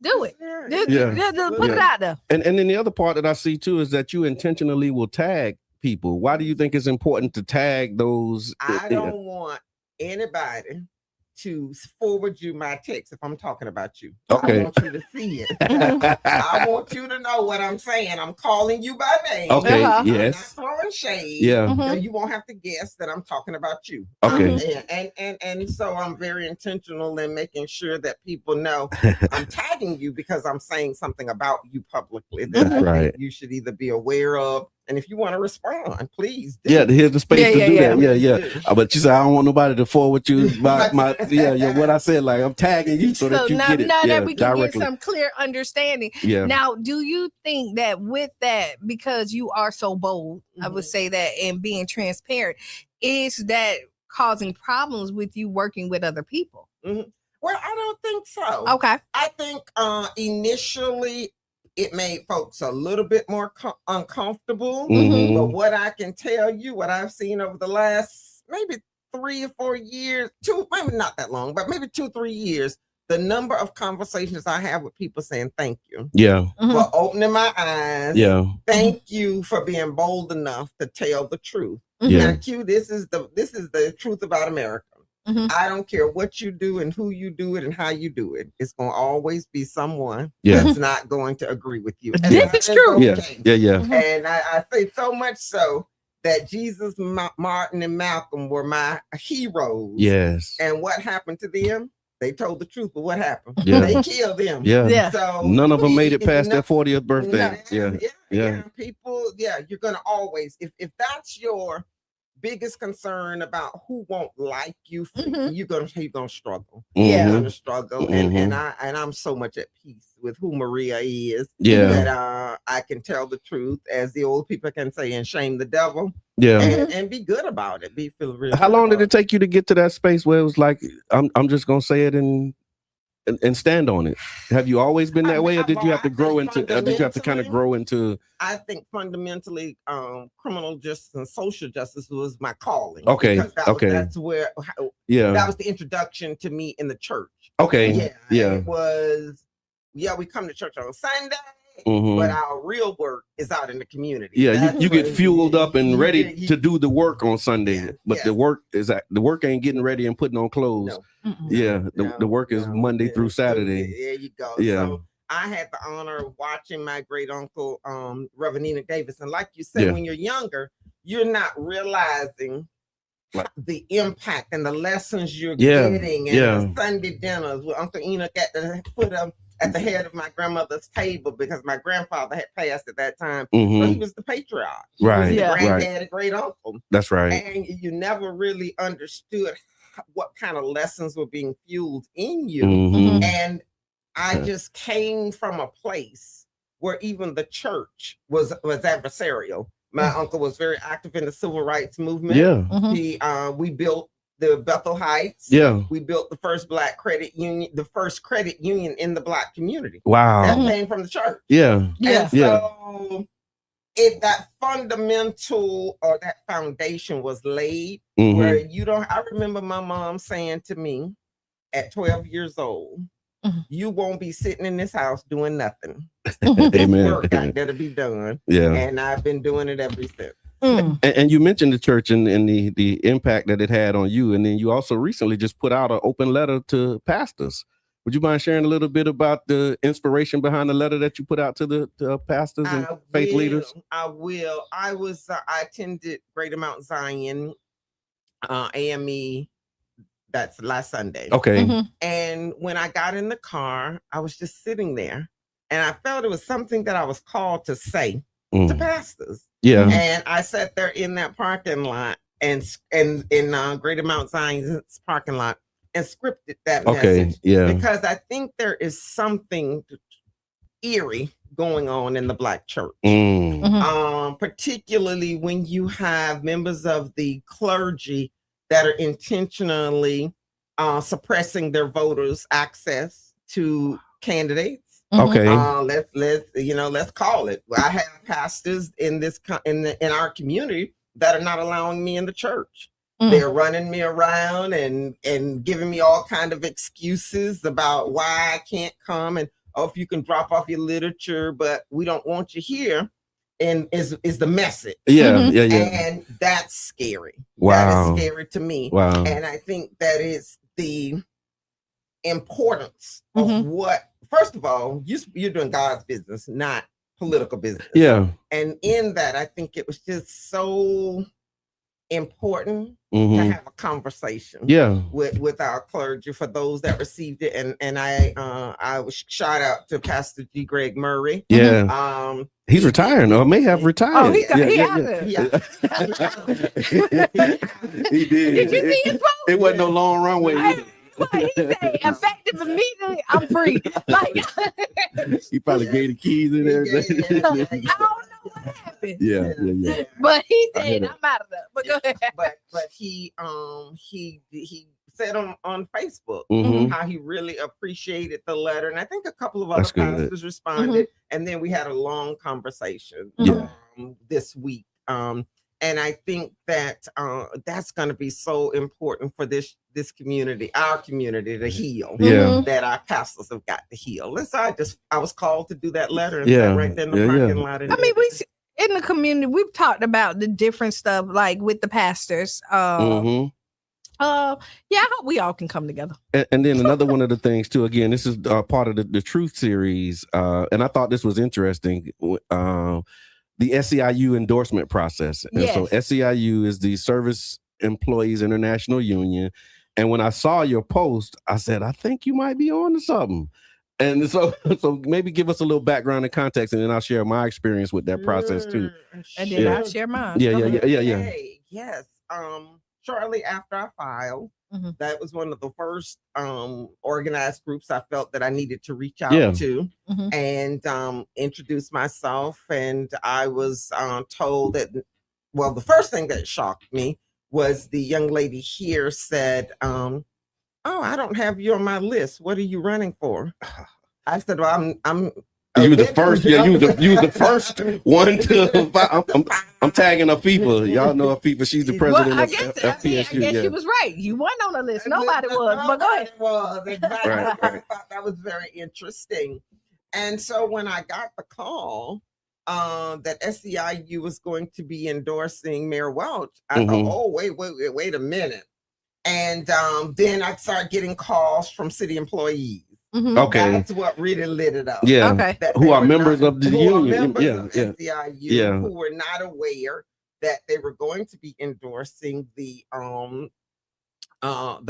do it. Just put it out there. And then the other part that I see too is that you intentionally will tag people. Why do you think it's important to tag those? I don't want anybody to forward you my text if I'm talking about you. Okay. I want you to see it. I want you to know what I'm saying. I'm calling you by name. Okay. I'm Yes. not throwing shade, Yeah. you won't have to guess that I'm talking about you. Okay. And so I'm very intentional in making sure that people know I'm tagging you because I'm saying something about you publicly that I think you should either be aware of. And if you want to respond, please do. Yeah, here's the space to do that. Yeah. But you said I don't want nobody to forward you my what I said. Like I'm tagging you so that you get it. Now yeah, that we can directly. get some clear understanding. Yeah. Now, do you think that with that, because you are so bold, I would say that, and being transparent, is that causing problems with you working with other people? Well, I don't think so. Okay. I think initially it made folks a little bit more uncomfortable. But what I can tell you, what I've seen over the last maybe 3 or 4 years, maybe not that long, but maybe 2 or 3 years, the number of conversations I have with people saying thank you. Yeah. For opening my eyes. Yeah. Thank you for being bold enough to tell the truth. Yeah. Now, Q, this is the truth about America. I don't care what you do and who you do it and how you do it. It's going to always be someone that's not going to agree with you. And this is true. Okay. Yeah. And I say so much so that Jesus, Martin, and Malcolm were my heroes. Yes. And what happened to them? They told the truth, but what happened? Yeah. They killed them. Yeah. So none of them made it past their 40th birthday. Yeah. People, you're gonna always, if that's your biggest concern about who won't like you, you're gonna struggle. You're gonna struggle. And I'm so much at peace with who Maria is. That I can tell the truth, as the old people can say, and shame the devil. And be good about it. Feel real. How long did it take you to get to that space where it was like, I'm just gonna say it and stand on it? Have you always been that way, or did you have to grow into? Did you have to kind of grow into? I think fundamentally, criminal justice and social justice was my calling. Okay. That's where. That was the introduction to me in the church. Okay. Yeah. It was. We come to church on Sunday. But our real work is out in the community. You get fueled up and ready to do the work on Sunday, but the work ain't getting ready and putting on clothes. The work is Monday through Saturday. There you go. So I had the honor of watching my great uncle, Reverend Enoch Davis, and like you said, when you're younger, you're not realizing the impact and the lessons you're getting, and the Sunday dinners with Uncle Enoch at the foot of. At the head of my grandmother's table, because my grandfather had passed at that time. So he was the patriarch. Right. He was the granddad and great uncle. That's right. And you never really understood what kind of lessons were being fueled in you. And I just came from a place where even the church was adversarial. My uncle was very active in the civil rights movement. We built the Bethel Heights. We built the first Black credit union, the first credit union in the Black community. Wow. That came from the church. And so that fundamental or that foundation was laid where I remember my mom saying to me at 12 years old, you won't be sitting in this house doing nothing. Amen. Work out there to be done. And I've been doing it ever since. And you mentioned the church and the impact that it had on you. And then you also recently just put out an open letter to pastors. Would you mind sharing a little bit about the inspiration behind the letter that you put out to the pastors and faith leaders? I will. I attended Greater Mount Zion AME. That's last Sunday. Okay. And when I got in the car, I was just sitting there, and I felt it was something that I was called to say to pastors. And I sat there in that parking lot and in Greater Mount Zion's parking lot and scripted that message. Because I think there is something eerie going on in the Black church. Particularly when you have members of the clergy that are intentionally suppressing their voters' access to candidates. Let's call it. I have pastors in our community that are not allowing me in the church. They're running me around and giving me all kind of excuses about why I can't come, and if you can drop off your literature, but we don't want you here. And is the message. And that's scary. That is scary to me. And I think that is the importance of what. First of all, you're doing God's business, not political business. Yeah. And in that, I think it was just so important Mm-hmm. to have a conversation with our clergy for those that received it. And I was shout out to Pastor G. Greg Murray. Yeah. He's retiring or may have retired. Oh, he Yeah. He did. Did you see his post? It wasn't no long runway. What he said, effective immediately, I'm free. Like he probably gave the keys and everything. I don't know what happened. Yeah. But he said, I'm out of there. But go ahead. But he said on Facebook how he really appreciated the letter, and I think a couple of other pastors responded, and then we had a long conversation this week. And I think that that's going to be so important for this community, our community, to heal. That our pastors have got to heal. And so I was called to do that letter and sat right there in the parking lot. I mean, we in the community, we've talked about the different stuff, like with the pastors. I hope we all can come together. And then another one of the things too, again, this is part of the Truth series, and I thought this was interesting. The SEIU endorsement process. And so SEIU is the Service Employees International Union. And when I saw your post, I said, I think you might be on to something. And so maybe give us a little background and context, and then I'll share my experience with that process too. And then I'll share mine. Yeah. Hey, yes. Shortly after I filed, that was one of the first organized groups I felt that I needed to reach out to and introduce myself. And I was told that, well, the first thing that shocked me was the young lady here said, oh, I don't have you on my list. What are you running for? I said, well, I'm you were the first. Yeah, you was the first one to. I'm tagging Afifa. Y'all know Afifa. She's the president of FPSU. I guess she was right. You weren't on the list. Nobody was. But go ahead. Was exactly. Right. I thought that was very interesting. And so when I got the call that SEIU was going to be endorsing Mayor Welch, I thought, oh wait a minute. And then I started getting calls from city employees. Okay, that's what really lit it up. Yeah, okay. Who are members of the union? SEIU, who were not aware that they were going to be endorsing the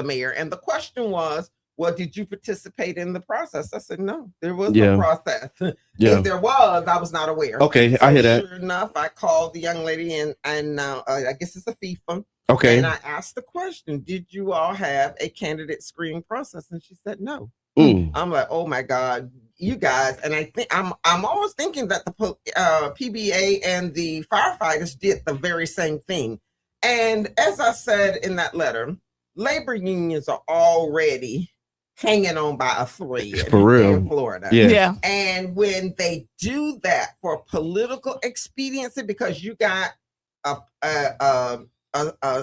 mayor. And the question was, well, did you participate in the process? I said, no, there was no process. If there was, I was not aware. Okay, so I hear that. Sure enough, I called the young lady and I guess it's Afifa. Okay, and I asked the question, did you all have a candidate screening process? And she said no. I'm like, oh my God, you guys. And I think I'm always thinking that the PBA and the firefighters did the very same thing. And as I said in that letter, labor unions are already hanging on by a thread for real in Florida. Yeah. And when they do that for political expediency, because you got a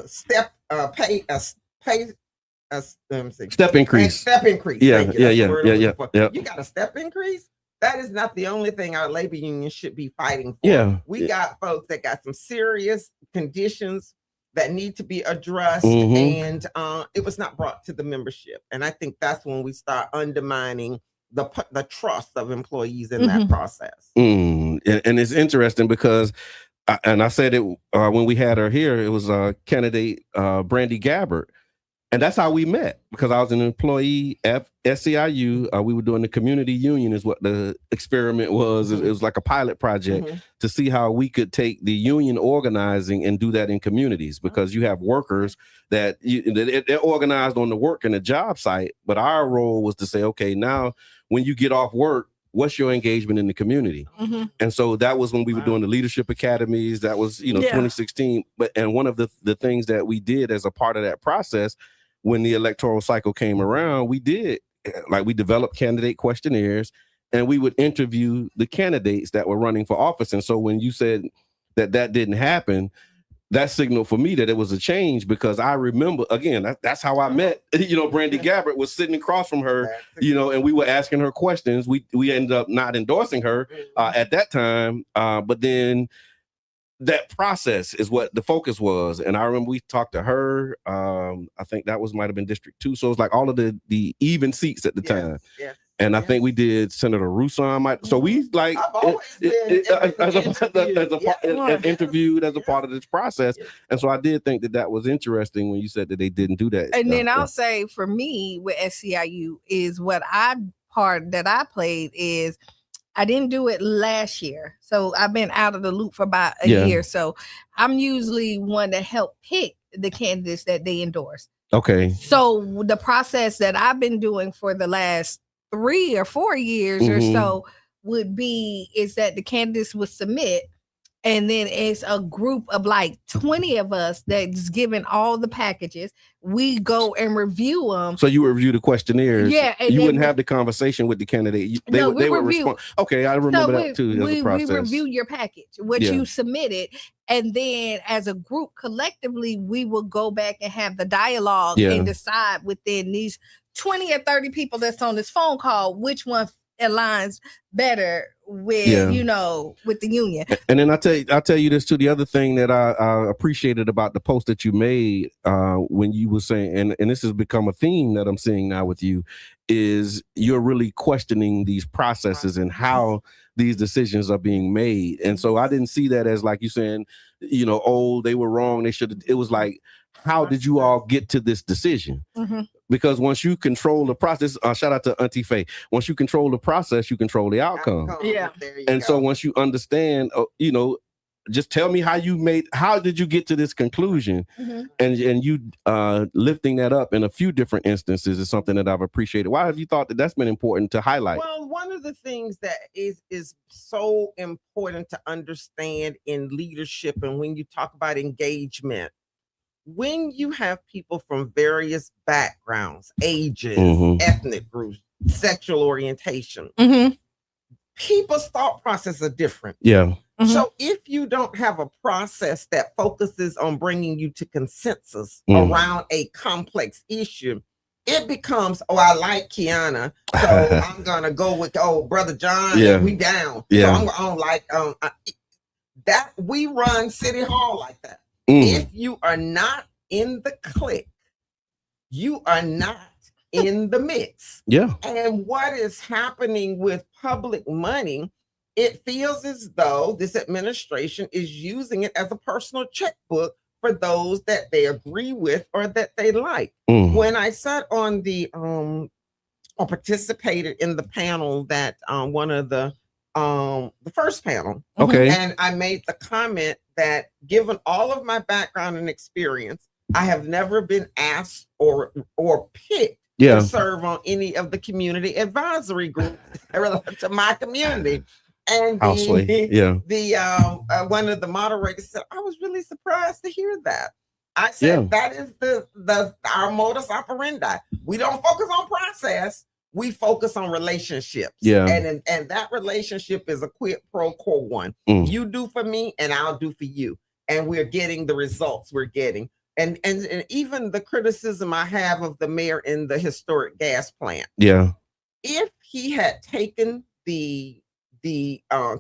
step increase. Step increase. Yeah. You got a step increase. That is not the only thing our labor union should be fighting for. Yeah. We got folks that got some serious conditions that need to be addressed, and it was not brought to the membership. And I think that's when we start undermining the trust of employees in that process. And it's interesting because, and I said it when we had her here, it was candidate Brandy Gabbard. And that's how we met, because I was an employee at SEIU. We were doing the community union is what the experiment was. It was like a pilot project to see how we could take the union organizing and do that in communities, because you have workers that they're organized on the work and the job site. But our role was to say, okay, now when you get off work, what's your engagement in the community? And so that was when we were doing the leadership academies. That was, 2016. And one of the things that we did as a part of that process, when the electoral cycle came around, we developed candidate questionnaires, and we would interview the candidates that were running for office. And so when you said that didn't happen, that signaled for me that it was a change, because I remember, again, that's how I met, Brandy Gabbard was sitting across from her, and we were asking her questions. We ended up not endorsing her at that time. But then that process is what the focus was. And I remember we talked to her. I think that might have been District 2. So it was like all of the even seats at the time. And I think we did Senator Rouson. So we like interviewed as a part of this process. And so I did think that was interesting when you said that they didn't do that. And then I'll say for me with SCIU is what I played is I didn't do it last year. So I've been out of the loop for about a year. So I'm usually one that help pick the candidates that they endorse. Okay. So the process that I've been doing for the last 3 or 4 years or so is that the candidates would submit, and then it's a group of like 20 of us that's given all the packages. We go and review them. So you review the questionnaires. Yeah. And you wouldn't have the conversation with the candidate. They would respond. Okay, I remember that too. As a process. We review your package, what you submitted. And then as a group, collectively, we will go back and have the dialogue and decide within these 20 or 30 people that's on this phone call, which one aligns better with with the union. And then I'll tell you this too. The other thing that I appreciated about the post that you made when you were saying, and this has become a theme that I'm seeing now with you, is you're really questioning these processes and how these decisions are being made. And so I didn't see that as like you saying, they were wrong. They should. It was like, how did you all get to this decision? Because once you control the process, shout out to Auntie Faye. Once you control the process, you control the outcome. Yeah. And so once you understand, just tell me how did you get to this conclusion? And you lifting that up in a few different instances is something that I've appreciated. Why have you thought that that's been important to highlight? Well, one of the things that is so important to understand in leadership, and when you talk about engagement, when you have people from various backgrounds, ages, ethnic groups, sexual orientation, people's thought process are different. Yeah. So if you don't have a process that focuses on bringing you to consensus around a complex issue, it becomes, I like Qiana, so I'm gonna go with Brother John. We down. Yeah. So I'm like that. We run City Hall like that. If you are not in the clique, you are not in the mix. Yeah. And what is happening with public money, it feels as though this administration is using it as a personal checkbook for those that they agree with or that they like. When I sat on the or participated in the panel that one of the first panel. Okay. And I made the comment that given all of my background and experience, I have never been asked or picked to serve on any of the community advisory groups relative to my community. And the one of the moderators said, I was really surprised to hear that. I said that is our modus operandi. We don't focus on process. We focus on relationships. Yeah. And that relationship is a quid pro quo one. You do for me and I'll do for you. And we're getting the results we're getting. And even the criticism I have of the mayor in the historic gas plant. Yeah. If he had taken the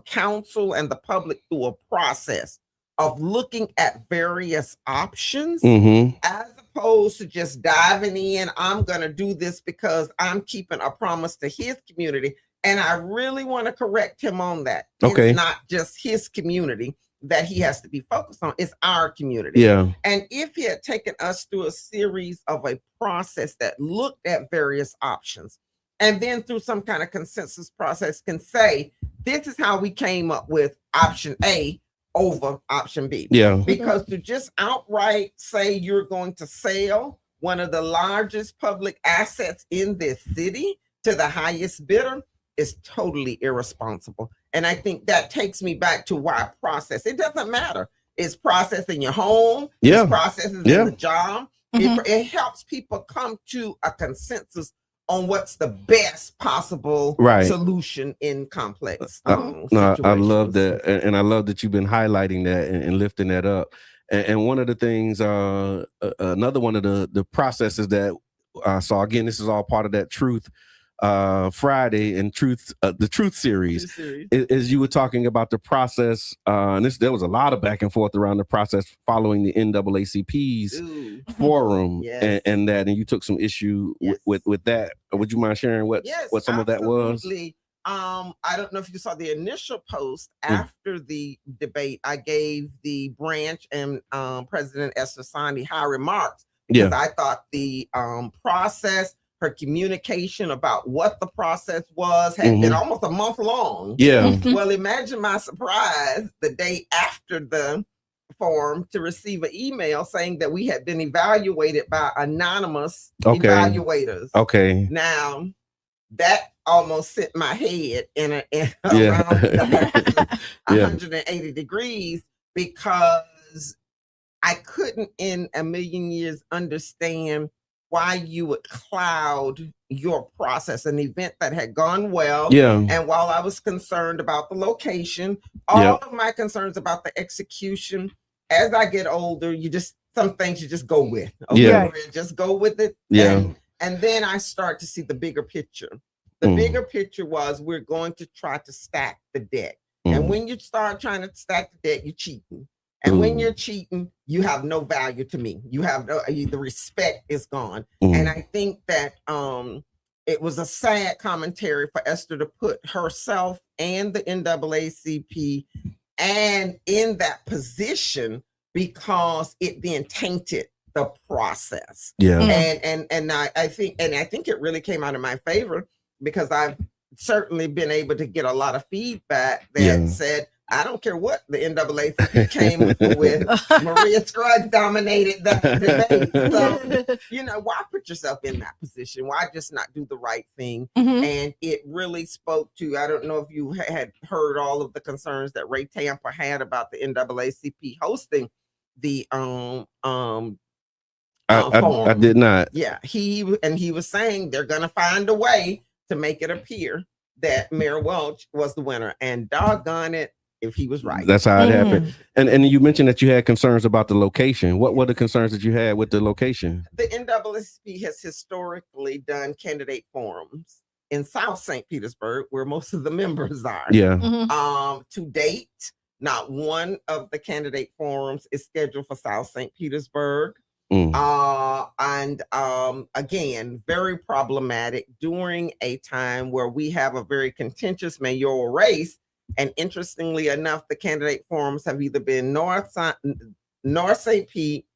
council and the public through a process of looking at various options, as opposed to just diving in, I'm going to do this because I'm keeping a promise to his community. And I really want to correct him on that. Okay. It's not just his community that he has to be focused on. It's our community. Yeah. And if he had taken us through a series of a process that looked at various options, and then through some kind of consensus process can say, this is how we came up with option A over option B. Yeah. Because to just outright say you're going to sell one of the largest public assets in this city to the highest bidder is totally irresponsible. And I think that takes me back to why process. It doesn't matter. It's process in your home. It's processes in the job. It helps people come to a consensus on what's the best possible solution in complex situations. I love that. And I love that you've been highlighting that and lifting that up. And one of the things, another one of the processes that I saw, again, this is all part of that truth Friday and the Truth series, is you were talking about the process, and there was a lot of back and forth around the process following the NAACP's forum, and you took some issue with that. Would you mind sharing what some of that was? I don't know if you saw the initial post after the debate. I gave the branch and President Esther Sani high remarks because I thought the process, her communication about what the process was had been almost a month long. Well, imagine my surprise the day after the forum to receive an email saying that we had been evaluated by anonymous evaluators. Now that almost sent my head in around 180 degrees, because I couldn't in a million years understand why you would cloud your process, an event that had gone well. And while I was concerned about the location, all of my concerns about the execution, as I get older, some things you just go with. Just go with it. And then I start to see the bigger picture. The bigger picture was we're going to try to stack the deck. And when you start trying to stack the deck, you're cheating. And when you're cheating, you have no value to me. You have the respect is gone. And I think that it was a sad commentary for Esther to put herself and the NAACP and in that position, because it then tainted the process. And I think it really came out in my favor, because I've certainly been able to get a lot of feedback that said, I don't care what the NAACP came with. Maria Scruggs dominated that debate. So, why put yourself in that position? Why just not do the right thing? And it really spoke to, I don't know if you had heard all of the concerns that Ray Tampa had about the NAACP hosting the forum. I did not. He was saying they're going to find a way to make it appear that Mayor Welch was the winner, and doggone it if he was right. That's how it happened. And you mentioned that you had concerns about the location. What were the concerns that you had with the location? The NAACP has historically done candidate forums in South St. Petersburg, where most of the members are. To date, not one of the candidate forums is scheduled for South St. Petersburg. Again, very problematic during a time where we have a very contentious mayoral race. And interestingly enough, the candidate forums have either been North St. Pete,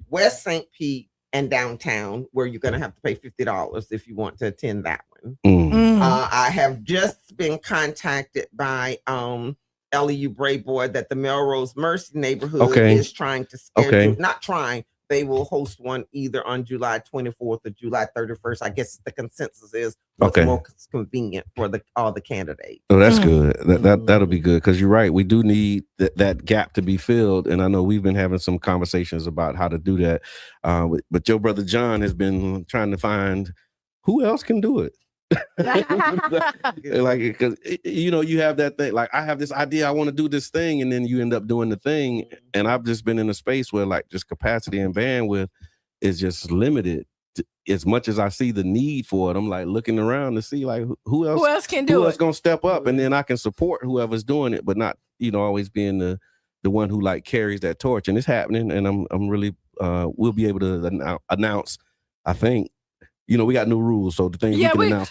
West St. Pete, and downtown, where you're going to have to pay $50 if you want to attend that one. I have just been contacted by LEU Brayboy that the Melrose Mercy neighborhood is trying to schedule, not trying, they will host one either on July 24th or July 31st. I guess the consensus is what's more convenient for all the candidates. Oh, that's good. That'll be good, because you're right. We do need that gap to be filled, and I know we've been having some conversations about how to do that. But your brother John has been trying to find who else can do it. Like, because you have that thing, like, I have this idea, I want to do this thing, and then you end up doing the thing. And I've just been in a space where, like, just capacity and bandwidth is just limited. As much as I see the need for it, I'm like looking around to see, like, who else can do it, who else gonna step up, and then I can support whoever's doing it, but not always being the one who, like, carries that torch. And it's happening, and I'm really we'll be able to announce, I think. We got new rules, so the thing we can announce.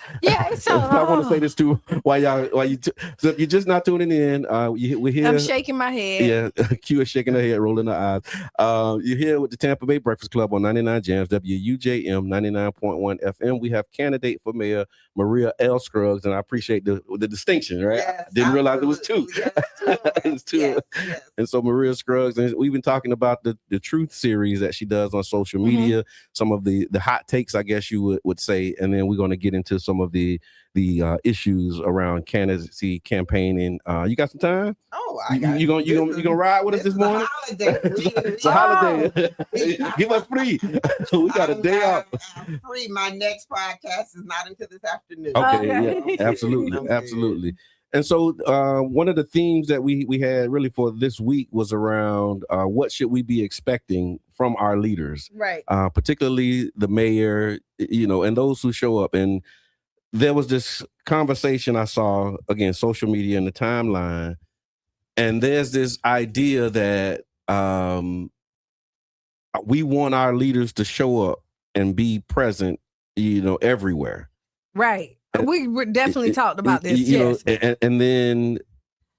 So I want to say this too. So if you're just not tuning in, we're here. I'm shaking my head. Q is shaking her head, rolling her eyes. You're here with the Tampa Bay Breakfast Club on 99 Jams, WUJM 99.1 FM. We have candidate for mayor Maria L. Scruggs, and I appreciate the distinction. Right? Yes, didn't realize it was two. It's two. Yes. And so Maria Scruggs, and we've been talking about the Truth series that she does on social media. Some of the hot takes, I guess you would say, and then we're going to get into some of the issues around candidacy campaigning. You got some time? You gonna ride with us this morning? It's a holiday. Give us free. We got a day off. I'm free. My next podcast is not until this afternoon. Okay. Absolutely. And so one of the themes that we had really for this week was around what should we be expecting from our leaders, right? Particularly the mayor, and those who show up. And there was this conversation I saw, again, social media and the timeline, and there's this idea that we want our leaders to show up and be present, everywhere. Right. We definitely talked about this. Yes. And then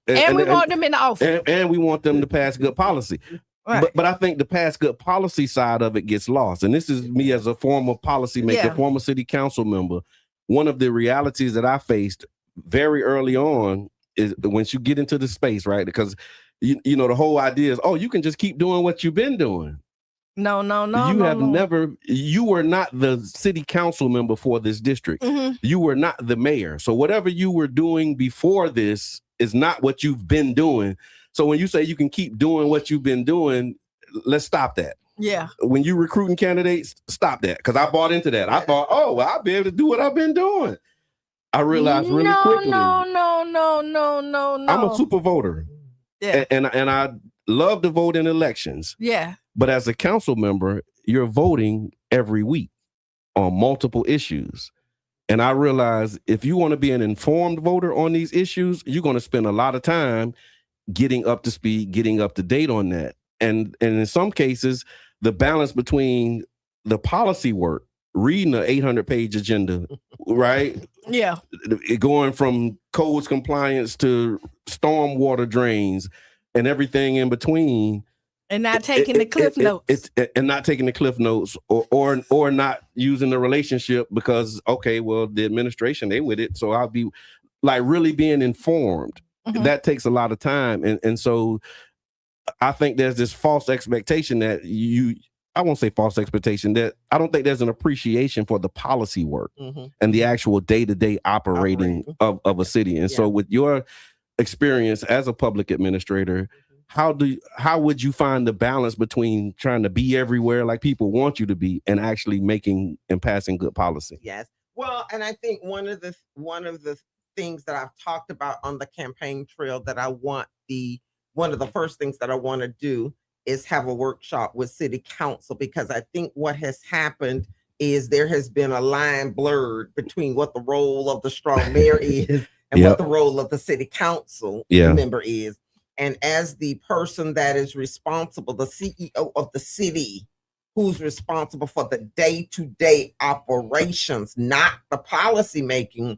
we want them in the office. And we want them to pass good policy. Right. But I think the pass good policy side of it gets lost. And this is me as a former policymaker, former city council member. One of the realities that I faced very early on is once you get into the space, right? Because the whole idea is, you can just keep doing what you've been doing. No. You were not the city council member for this district. Mm-hmm. You were not the mayor. So whatever you were doing before this is not what you've been doing. So when you say you can keep doing what you've been doing, let's stop that. Yeah. When you recruiting candidates, stop that. Because I bought into that. I thought, I'll be able to do what I've been doing. I realized really quickly. No. I'm a super voter. Yeah. And I love to vote in elections. Yeah. But as a council member, you're voting every week on multiple issues. And I realize if you want to be an informed voter on these issues, you're going to spend a lot of time getting up to speed, getting up to date on that. And in some cases, the balance between the policy work, reading the 800-page agenda, right? Yeah. Going from codes compliance to stormwater drains and everything in between. And not taking the cliff notes. And not taking the cliff notes or not using the relationship because, the administration, they with it. So I'll be like really being informed. Mm-hmm. That takes a lot of time. And so I think there's this false expectation that I won't say false expectation, that I don't think there's an appreciation for the policy work and the actual day-to-day operating of a city. And so with your experience as a public administrator, how would you find the balance between trying to be everywhere like people want you to be and actually making and passing good policy? Yes. Well, and I think one of the things that I've talked about on the campaign trail that one of the first things that I want to do is have a workshop with city council, because I think what has happened is there has been a line blurred between what the role of the strong mayor is and what the role of the city council member is. And as the person that is responsible, the CEO of the city, who's responsible for the day-to-day operations, not the policy making,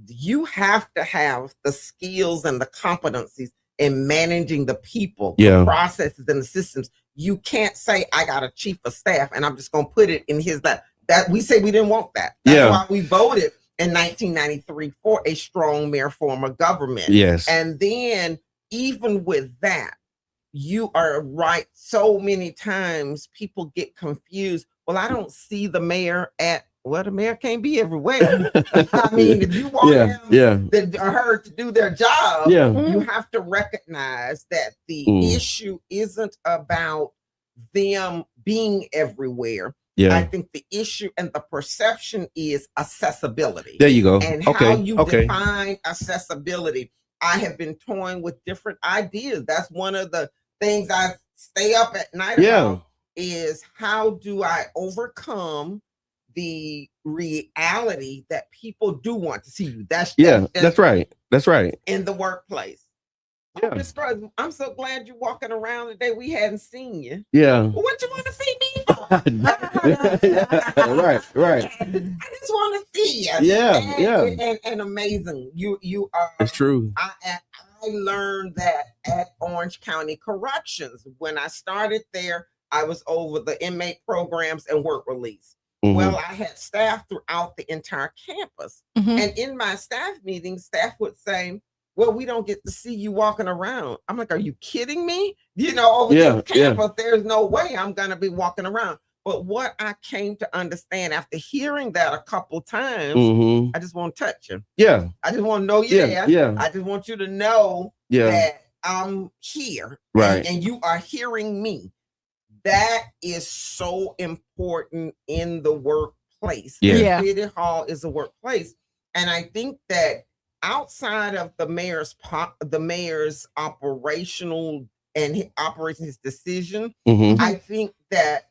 you have to have the skills and the competencies in managing the people, the processes, and the systems. You can't say, I got a chief of staff and I'm just going to put it in his lap. That we say we didn't want that. That's why we voted in 1993 for a strong mayor form of government. Yes. And then even with that, you are right. So many times people get confused. Well, I don't see the mayor the mayor can't be everywhere. I mean, if you want her to do their job, you have to recognize that the issue isn't about them being everywhere. Yeah. I think the issue and the perception is accessibility. There you go. And how you define accessibility. I have been toying with different ideas. That's one of the things I stay up at night about, is how do I overcome the reality that people do want to see you. That's right. That's right. In the workplace. Yeah. Scruggs, I'm so glad you're walking around today. We hadn't seen you. Yeah. What you want to see me for? Right. I just want to see you. Yeah. And amazing. You are. It's true. I learned that at Orange County Corrections. When I started there, I was over the inmate programs and work release. Mm-hmm. Well, I had staff throughout the entire campus. Mm-hmm. And in my staff meetings, staff would say, well, we don't get to see you walking around. I'm like, are you kidding me? Over the campus, there's no way I'm going to be walking around. But what I came to understand after hearing that a couple times, I just want to touch you. Yeah. I just want to know you there. Yeah. I just want you to know that I'm here. Right. And you are hearing me. That is so important in the workplace. Yeah. City Hall is a workplace. And I think that outside of the mayor's operational and operating his decision, I think that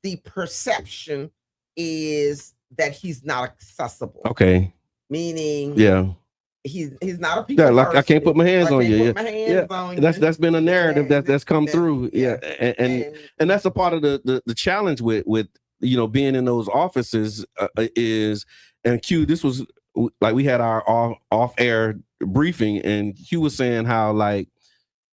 the perception is that he's not accessible. Okay. Meaning, he's not a people like person. I can't put my hands on you. That's been a narrative that's come through. And that's a part of the challenge with being in those offices is, and Q, this was like we had our off air briefing, and Q was saying how like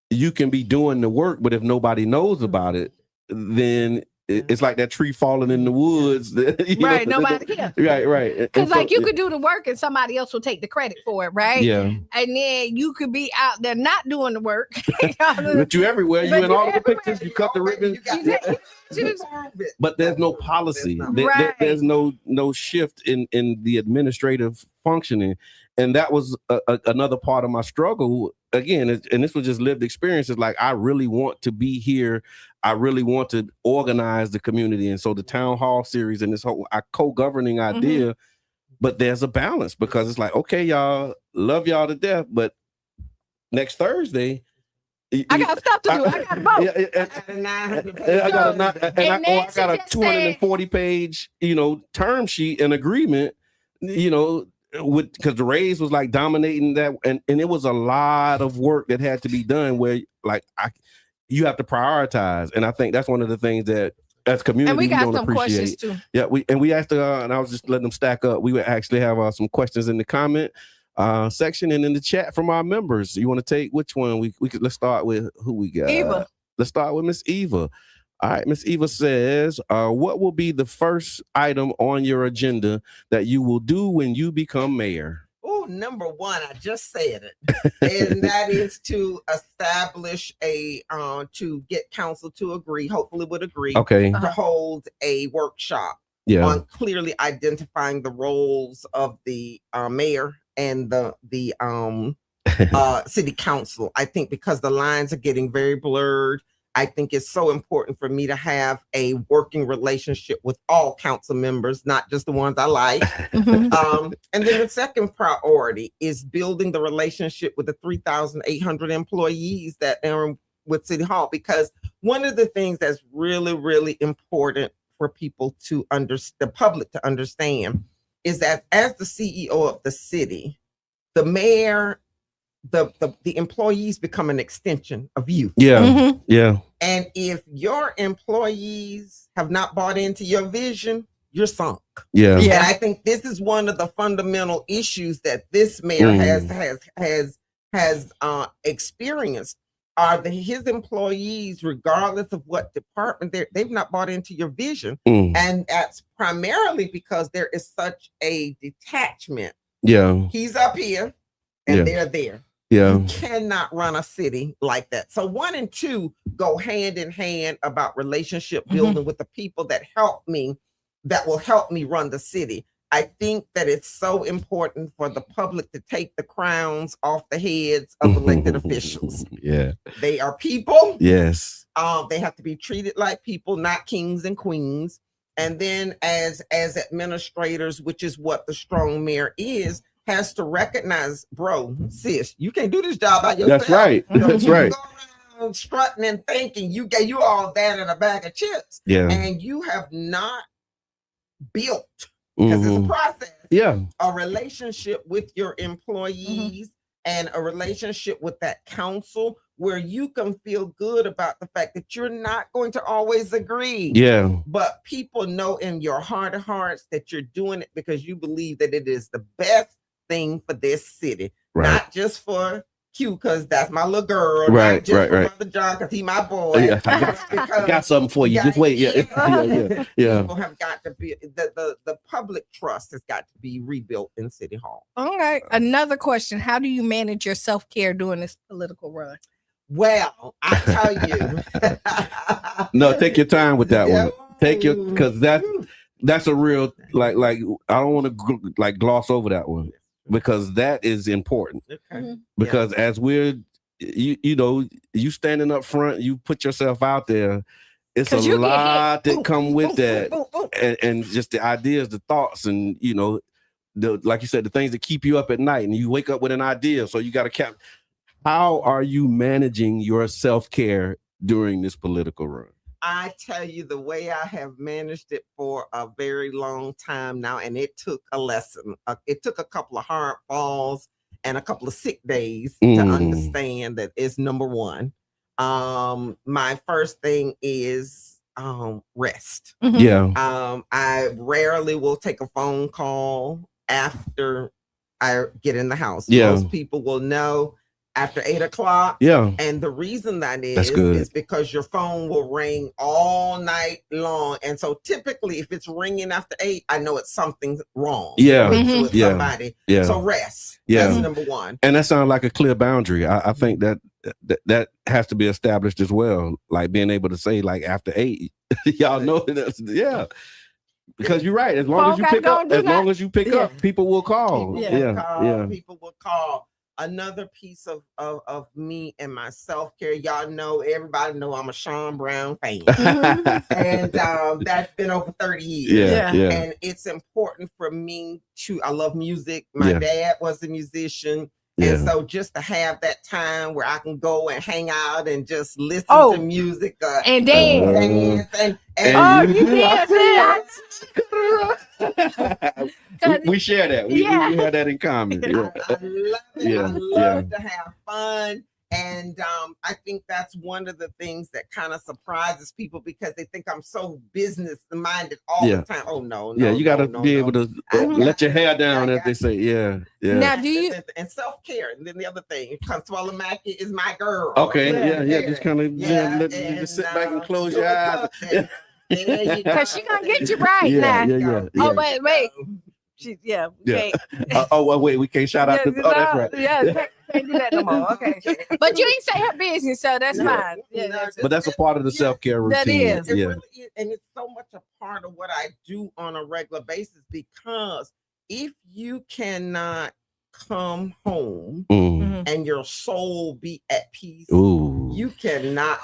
you can be doing the work, but if nobody knows about it, then it's like that tree falling in the woods. Right, nobody cares. Right. Because like you could do the work and somebody else will take the credit for it, right? Yeah. And then you could be out there not doing the work. But you everywhere. You in all of the pictures. You cut the ribbon. But there's no policy. There's no shift in the administrative functioning. And that was another part of my struggle. Again, and this was just lived experience. It's like, I really want to be here. I really want to organize the community. And so the town hall series and this whole co-governing idea, but there's a balance, because it's like, okay, y'all, love y'all to death, but next Thursday, I got stuff to do. I got to vote. I got a 240 page, term sheet and agreement, because the Rays was like dominating that, and it was a lot of work that had to be done where like you have to prioritize. And I think that's one of the things that as community, and we got don't some appreciate. Questions too. Yeah, we asked, and I was just letting them stack up. We would actually have some questions in the comment section and in the chat from our members. You want to take which one? We could, let's start with who we got. Eva. Let's start with Miss Eva. All right, Miss Eva says, what will be the first item on your agenda that you will do when you become mayor? Oh, number one, I just said it, and that is to establish to get council to agree, hopefully would agree, to hold a workshop on clearly identifying the roles of the mayor and the city council. I think because the lines are getting very blurred, I think it's so important for me to have a working relationship with all council members, not just the ones I like. And then the second priority is building the relationship with the 3,800 employees that are with City Hall, because one of the things that's really, really important for people to understand, the public to understand, is that as the CEO of the city, the mayor, the employees become an extension of you. Yeah. And if your employees have not bought into your vision, you're sunk. Yeah. And I think this is one of the fundamental issues that this mayor has experienced, are his employees, regardless of what department they've not bought into your vision. And that's primarily because there is such a detachment. Yeah. He's up here and they're there. Yeah. You cannot run a city like that. So 1 and 2 go hand in hand about relationship building with the people that will help me run the city. I think that it's so important for the public to take the crowns off the heads of elected officials. Yeah. They are people. Yes. They have to be treated like people, not kings and queens. And then as administrators, which is what the strong mayor is, has to recognize, bro, sis, you can't do this job by yourself. That's right. That's right. Go around strutting and thinking you all that in a bag of chips. Yeah. And you have not built, because it's a process. Yeah. A relationship with your employees and a relationship with that council where you can feel good about the fact that you're not going to always agree. Yeah. But people know in your heart of hearts that you're doing it because you believe that it is the best thing for this city, not just for Q, because that's my little girl, not just for Brother John, because he my boy. I got something for you. Just wait. People have got to be the public trust has got to be rebuilt in City Hall. All right. Another question: how do you manage your self-care during this political run? Well, I tell you, no, take your time with that one. Take your, because that's a real like I don't want to gloss over that one, because that is important. Because as we're you standing up front, you put yourself out there, it's a lot that come with that. And just the ideas, the thoughts, and like you said, the things that keep you up at night, and you wake up with an idea, so you got to how are you managing your self-care during this political run? I tell you, the way I have managed it for a very long time now, and it took a lesson. It took a couple of hard falls and a couple of sick days to understand that it's number one. My first thing is rest. Yeah. I rarely will take a phone call after I get in the house. Yeah. Most people will know after 8 o'clock. Yeah. And the reason that is because your phone will ring all night long. And so typically if it's ringing after 8, I know it's something wrong. Yeah. With somebody. Yeah. So rest. Yeah. That's number one. And that sounds like a clear boundary. I think that has to be established as well. Like being able to say like after 8, y'all know that's because you're right. As long as you pick up, people will call. People will call. Another piece of me and my self-care, y'all know, everybody know I'm a Sean Brown fan. And that's been over 30 years. Yeah. And it's important for me I love music. My dad was a musician. And so just to have that time where I can go and hang out and just listen to music and dance. We share that. We have that in common. I love it. I love to have fun. And I think that's one of the things that kind of surprises people because they think I'm so business minded all the time. Oh no, you got to be able to let your hair down, as they say. Yeah. Now, do you and self care? And then the other thing, Consuela Mackey is my girl. Okay, just kind of just sit back and close your eyes. Because she gonna get you right now. Oh wait. We can't shout out to. Oh, that's right. Can't do that no more. Okay, but you ain't say her business, so that's fine. But that's a part of the self-care routine. That is. It really is, and it's so much a part of what I do on a regular basis because if you cannot come home and your soul be at peace, you cannot.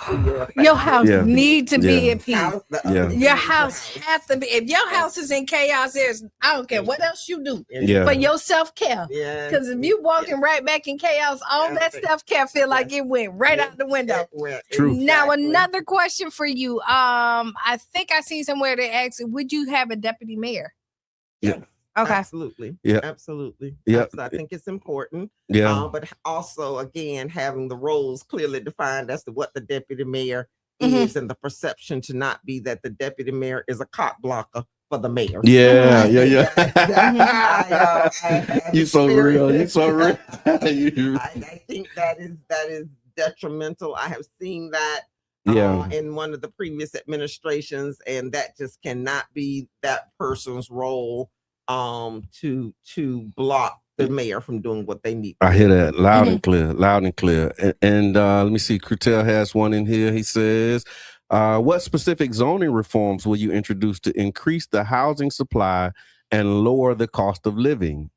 Your house need to be at peace. Your house has to be. If your house is in chaos, I don't care what else you do for your self-care. Because if you walking right back in chaos, all that self-care feel like it went right out the window. True. Now another question for you. I think I seen somewhere they asked, would you have a deputy mayor? Yeah. Okay. Absolutely. Yeah. Absolutely. Yeah. I think it's important. Yeah. But also, again, having the roles clearly defined as to what the deputy mayor is and the perception to not be that the deputy mayor is a cop blocker for the mayor. Yeah. You're so real. You're so real. I think that is detrimental. I have seen that in one of the previous administrations, and that just cannot be that person's role. To block the mayor from doing what they need. I hear that loud and clear. And let me see. Crutel has one in here. He says, what specific zoning reforms will you introduce to increase the housing supply and lower the cost of living?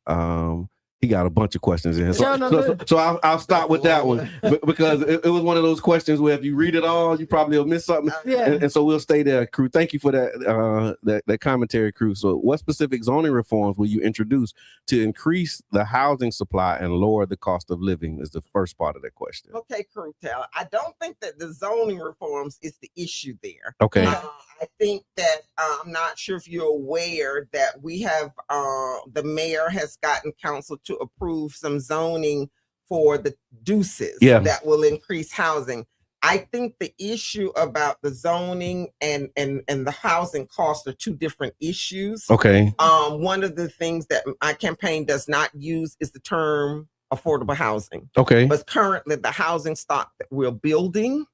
He got a bunch of questions in here. So I'll start with that one because it was one of those questions where if you read it all, you probably will miss something. And so we'll stay there, Crew. Thank you for that commentary, Crew. So what specific zoning reforms will you introduce to increase the housing supply and lower the cost of living is the first part of that question. Okay, Crew. I don't think that the zoning reforms is the issue there. Okay. I think that I'm not sure if you're aware that we have the mayor has gotten council to approve some zoning for the deuces that will increase housing. I think the issue about the zoning and the housing costs are two different issues. Okay. One of the things that my campaign does not use is the term affordable housing. Okay. But currently the housing stock that we're building,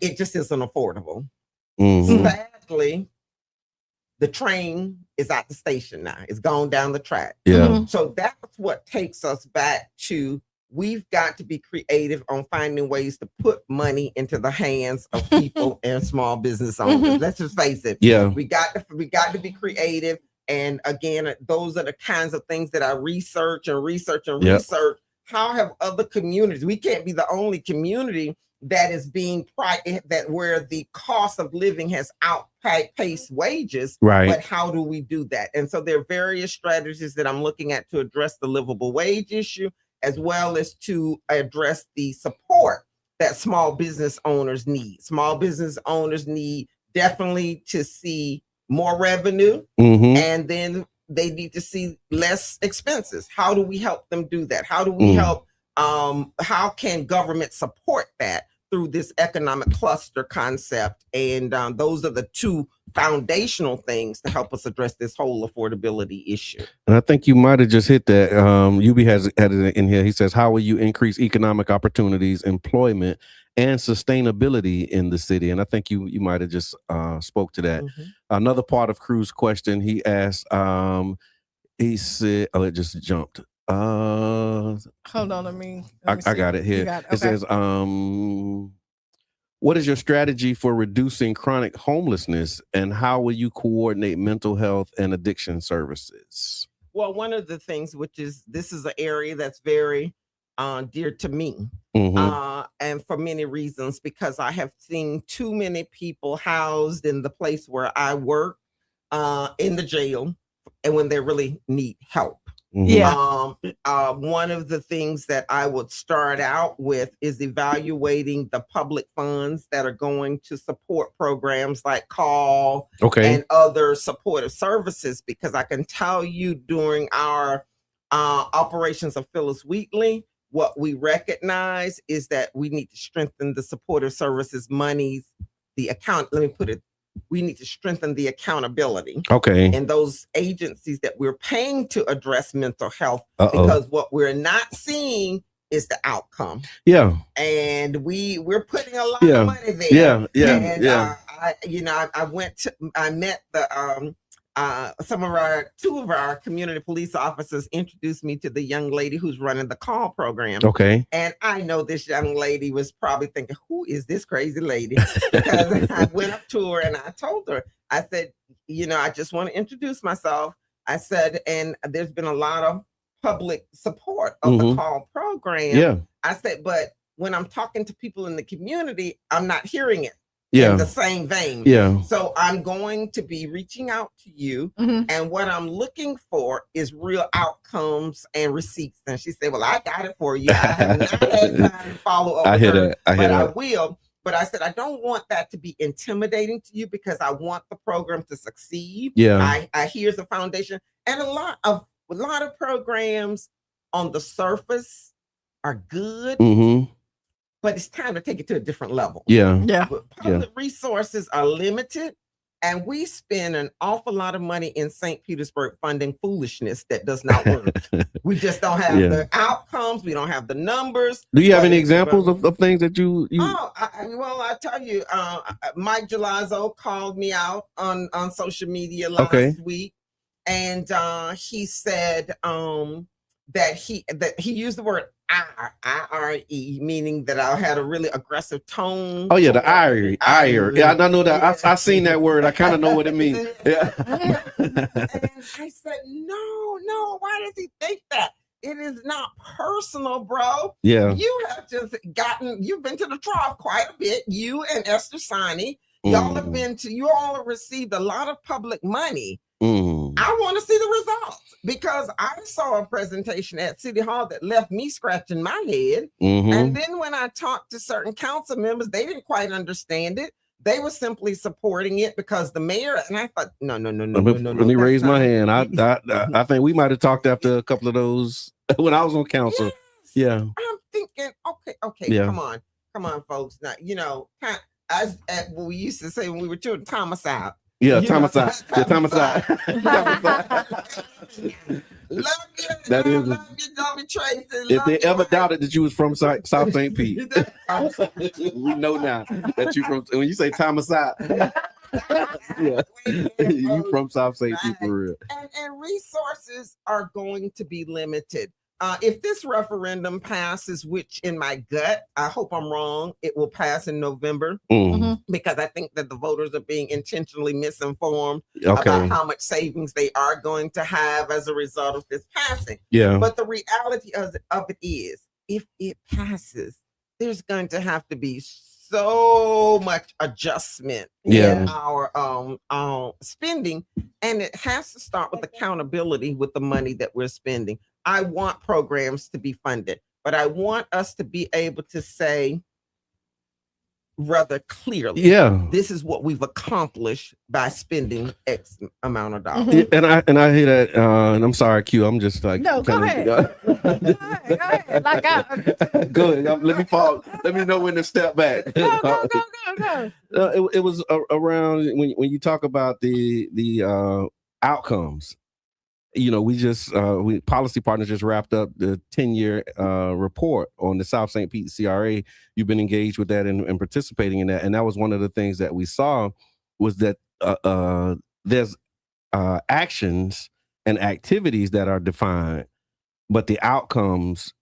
it just isn't affordable. Sadly, the train is at the station now. It's gone down the track. So that's what takes us back to we've got to be creative on finding ways to put money into the hands of people and small business owners. Let's just face it. We got to be creative. And again, those are the kinds of things that I research. How have other communities? We can't be the only community that is being where the cost of living has outpaced wages. Right. But how do we do that? And so there are various strategies that I'm looking at to address the livable wage issue, as well as to address the support that small business owners need. Small business owners need definitely to see more revenue, Mm-hmm. and then they need to see less expenses. How do we help them do that? How do we help? How can government support that through this economic cluster concept? And those are the two foundational things to help us address this whole affordability issue. And I think you might have just hit that. UB has had it in here. He says, how will you increase economic opportunities, employment, and sustainability in the city? And I think you might have just spoke to that. Mm-hmm. Another part of Crew's question, he asked, he said, oh, it just jumped. Hold on, let me I got it here. Got it. Okay. It says, what is your strategy for reducing chronic homelessness, and how will you coordinate mental health and addiction services? Well, one of the things, this is an area that's very dear to me, and for many reasons, because I have seen too many people housed in the place where I work, in the jail, and when they really need help. Yeah. One of the things that I would start out with is evaluating the public funds that are going to support programs like CALL and other supportive services, because I can tell you during our operations of Phyllis Wheatley, what we recognize is that we need to strengthen the supportive services monies, we need to strengthen the accountability in those agencies that we're paying to address mental health, because what we're not seing is the outcome. Yeah. And we're putting a lot of money there. I met the two of our community police officers introduced me to the young lady who's running the CALL program. Okay. And I know this young lady was probably thinking, who is this crazy lady? Because I went up to her and I told her, I said, I just want to introduce myself. I said, and there's been a lot of public support of the CALL program. Yeah. I said, but when I'm talking to people in the community, I'm not hearing it. In the same vein. Yeah. So I'm going to be reaching out to you, and what I'm looking for is real outcomes and receipts. And she said, well, I got it for you. I have not had time to follow up with her, but I will. But I said, I don't want that to be intimidating to you, because I want the program to succeed. Yeah. I here's the foundation. And a lot of programs on the surface are good. But it's time to take it to a different level. Yeah. Public resources are limited, and we spend an awful lot of money in St. Petersburg funding foolishness that does not work. We just don't have the outcomes. We don't have the numbers. Do you have any examples of things that you? I tell you, Mike Gelazzo called me out on social media last week, and he said that he used the word IRE, meaning that I had a really aggressive tone. Oh yeah, the ire. Yeah, I know that. I seen that word. I kind of know what it means. Yeah. And I said, no. Why does he think that? It is not personal, bro. Yeah. You have just you've been to the trough quite a bit. You and Esther Sani, y'all have received a lot of public money. I want to see the results, because I saw a presentation at City Hall that left me scratching my head. And then when I talked to certain council members, they didn't quite understand it. They were simply supporting it because the mayor, and I thought, no. Let me raise my hand. I think we might have talked after a couple of those when I was on council. Yes. Yeah. I'm thinking, okay, yeah. come on, folks. Now, as we used to say when we were children, homicide. Yeah, homicide. Love you. That is. Love you, Dummy Tracy. If they ever doubted that you was from South St. Pete, we know now that you from. When you say homicide, yeah, you from South St. Pete for real. And resources are going to be limited. If this referendum passes, which in my gut, I hope I'm wrong, it will pass in November, because I think that the voters are being intentionally misinformed about how much savings they are going to have as a result of this passing. Yeah. But the reality of it is, if it passes, there's going to have to be so much adjustment in our spending, and it has to start with accountability with the money that we're spending. I want programs to be funded, but I want us to be able to say, rather clearly. Yeah. This is what we've accomplished by spending X amount of dollars. And I hear that, and I'm sorry, Q. I'm just like, no, go ahead. Go ahead. Like go ahead. Let me fall. Let me know when to step back. Go. It was around when you talk about the outcomes. You know, we Policy Partners just wrapped up the 10-year report on the South St. Pete CRA. You've been engaged with that and participating in that, and that was one of the things that we saw was that there's actions and activities that are defined, but the outcomes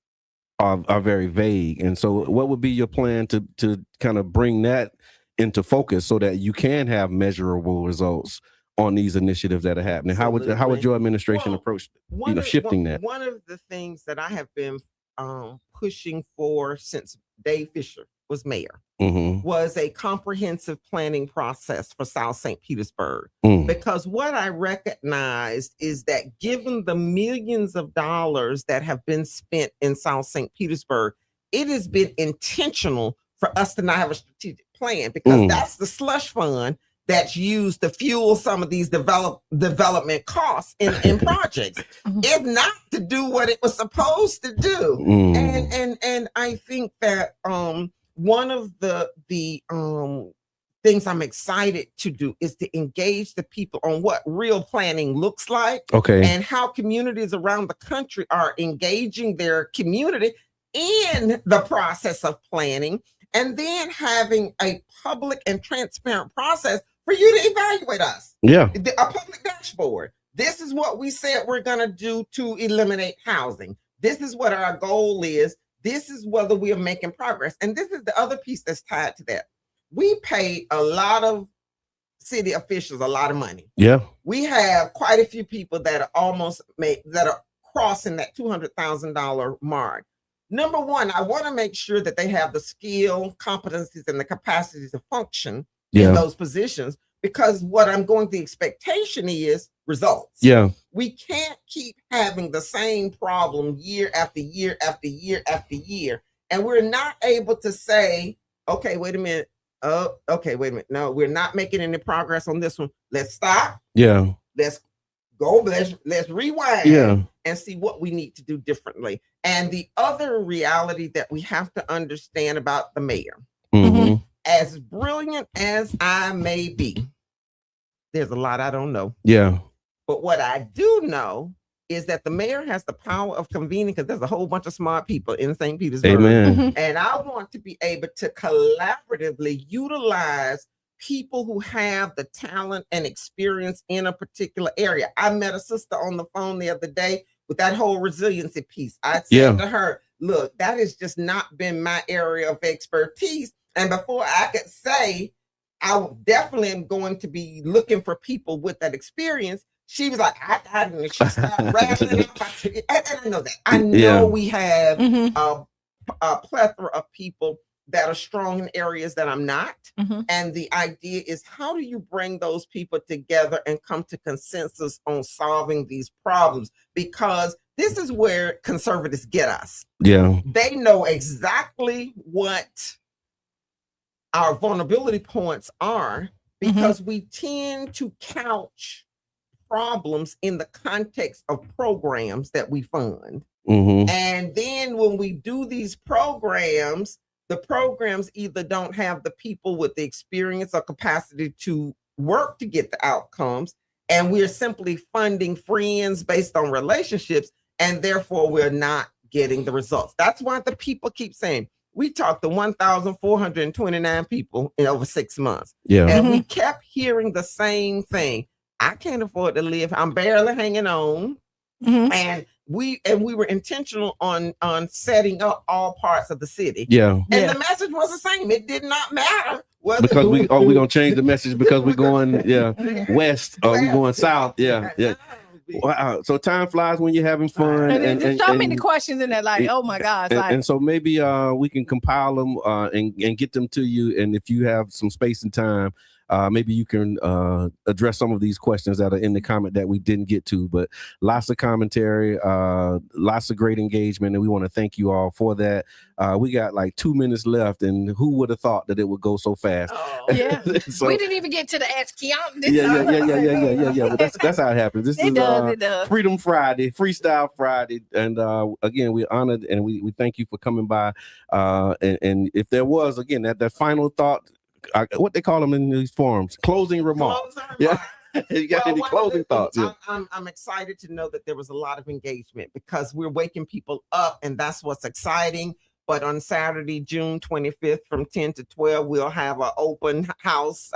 are very vague. And so, what would be your plan to kind of bring that into focus so that you can have measurable results on these initiatives that are happening? Absolutely. How would your administration approach shifting that? One of the things that I have been pushing for since Dave Fisher was mayor was a comprehensive planning process for South St. Petersburg. Because what I recognized is that given the millions of dollars that have been spent in South St. Petersburg, it has been intentional for us to not have a strategic plan, because that's the slush fund that's used to fuel some of these development costs in projects. It's not to do what it was supposed to do. And I think that one of the things I'm excited to do is to engage the people on what real planning looks like, and how communities around the country are engaging their community in the process of planning, and then having a public and transparent process for you to evaluate us. Yeah. A public dashboard. This is what we said we're going to do to eliminate housing. This is what our goal is. This is whether we are making progress. And this is the other piece that's tied to that. We pay a lot of city officials a lot of money. Yeah. We have quite a few people that are crossing that $200,000 mark. Number one, I want to make sure that they have the skill, competencies, and the capacities to function in those positions, because the expectation is results. Yeah. We can't keep having the same problem year after year after year after year. And we're not able to say, okay, wait a minute. Oh, okay, wait a minute. No, we're not making any progress on this one. Let's stop. Yeah. Let's go. Let's rewind. Yeah. And see what we need to do differently. And the other reality that we have to understand about the mayor, as brilliant as I may be, there's a lot I don't know. Yeah. But what I do know is that the mayor has the power of convening, because there's a whole bunch of smart people in St. Petersburg. Amen. And I want to be able to collaboratively utilize people who have the talent and experience in a particular area. I met a sister on the phone the other day with that whole resiliency piece. I said to her, look, that has just not been my area of expertise. And before I could say, I definitely am going to be looking for people with that experience, she was like, I got it. And she started rattling up. And I know that. I know we have a plethora of people that are strong in areas that I'm not. And the idea is, how do you bring those people together and come to consensus on solving these problems? Because this is where conservatives get us. Yeah. They know exactly what our vulnerability points are, because we tend to couch problems in the context of programs that we fund. And then when we do these programs, the programs either don't have the people with the experience or capacity to work to get the outcomes, and we're simply funding friends based on relationships, and therefore we're not getting the results. That's why the people keep saying, we talked to 1,429 people in over 6 months. Yeah. And we kept hearing the same thing. I can't afford to live. I'm barely hanging on. And we were intentional on setting up all parts of the city. Yeah. And the message was the same. It did not matter whether because we're gonna change the message because we're going west or we're going south. Yeah. Wow. So time flies when you're having fun. And there's so many questions in there, like, oh my gosh. And so maybe we can compile them and get them to you. And if you have some space and time, maybe you can address some of these questions that are in the comment that we didn't get to. But lots of commentary, lots of great engagement, and we want to thank you all for that. We got like 2 minutes left, and who would have thought that it would go so fast? Oh, yeah. So, we didn't even get to the Ask Qiana. Yeah. But that's how it happens. This is Freedom Friday, Freestyle Friday, and again, we're honored and we thank you for coming by. And if there was again that final thought, what they call them in these forums, closing remarks. Yeah. You got any closing thoughts? Yeah. I'm excited to know that there was a lot of engagement because we're waking people up, and that's what's exciting. But on Saturday, June 25th from 10 to 12, we'll have an open house,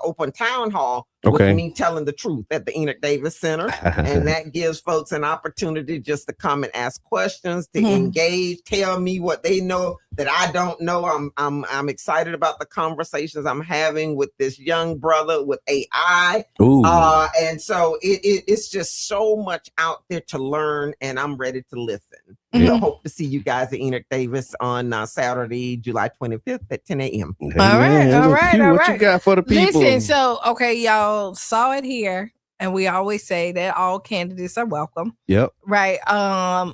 open town hall with me telling the truth at the Enoch Davis Center. And that gives folks an opportunity just to come and ask questions, to engage, tell me what they know that I don't know. I'm excited about the conversations I'm having with this young brother with AI. And so it's just so much out there to learn, and I'm ready to listen. So hope to see you guys at Enoch Davis on Saturday, July 25th at 10 a.m. All right. What you got for the people? Listen, so, y'all saw it here. And we always say that all candidates are welcome. Yep. Right.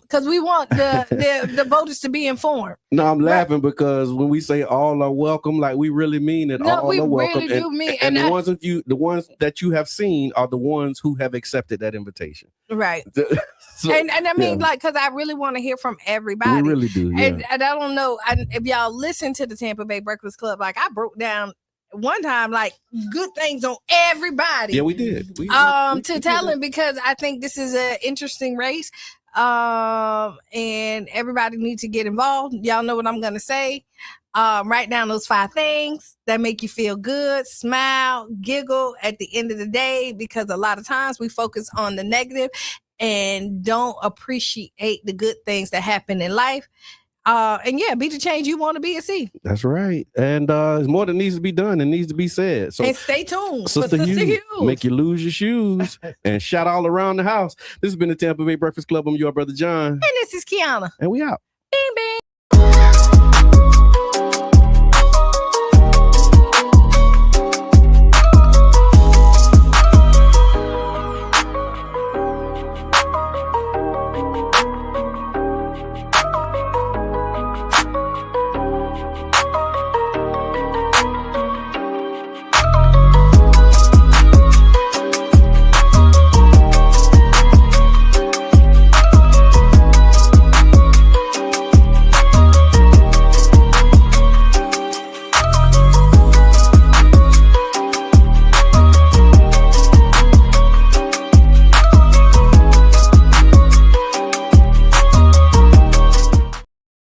Because we want the voters to be informed. No, I'm laughing because when we say all are welcome, like we really mean it. No, all we are welcome. really do mean. And the ones that you have seen are the ones who have accepted that invitation. Right. And I mean, because I really want to hear from everybody. We really do. Yeah. And I don't know if y'all listen to the Tampa Bay Breakfast Club. Like I broke down one time, like good things on everybody. Yeah, we did. We tell him because I think this is an interesting race. And everybody needs to get involved. Y'all know what I'm gonna say. Write down those 5 things that make you feel good, smile, giggle at the end of the day, because a lot of times we focus on the negative and don't appreciate the good things that happen in life. And be the change you want to be and see. That's right. And it's more that needs to be done and needs to be said. So and stay tuned. Sister Hughes, make you lose your shoes and shout all around the house. This has been the Tampa Bay Breakfast Club. I'm your brother John. And this is Qiana. And we out. Bing, bing.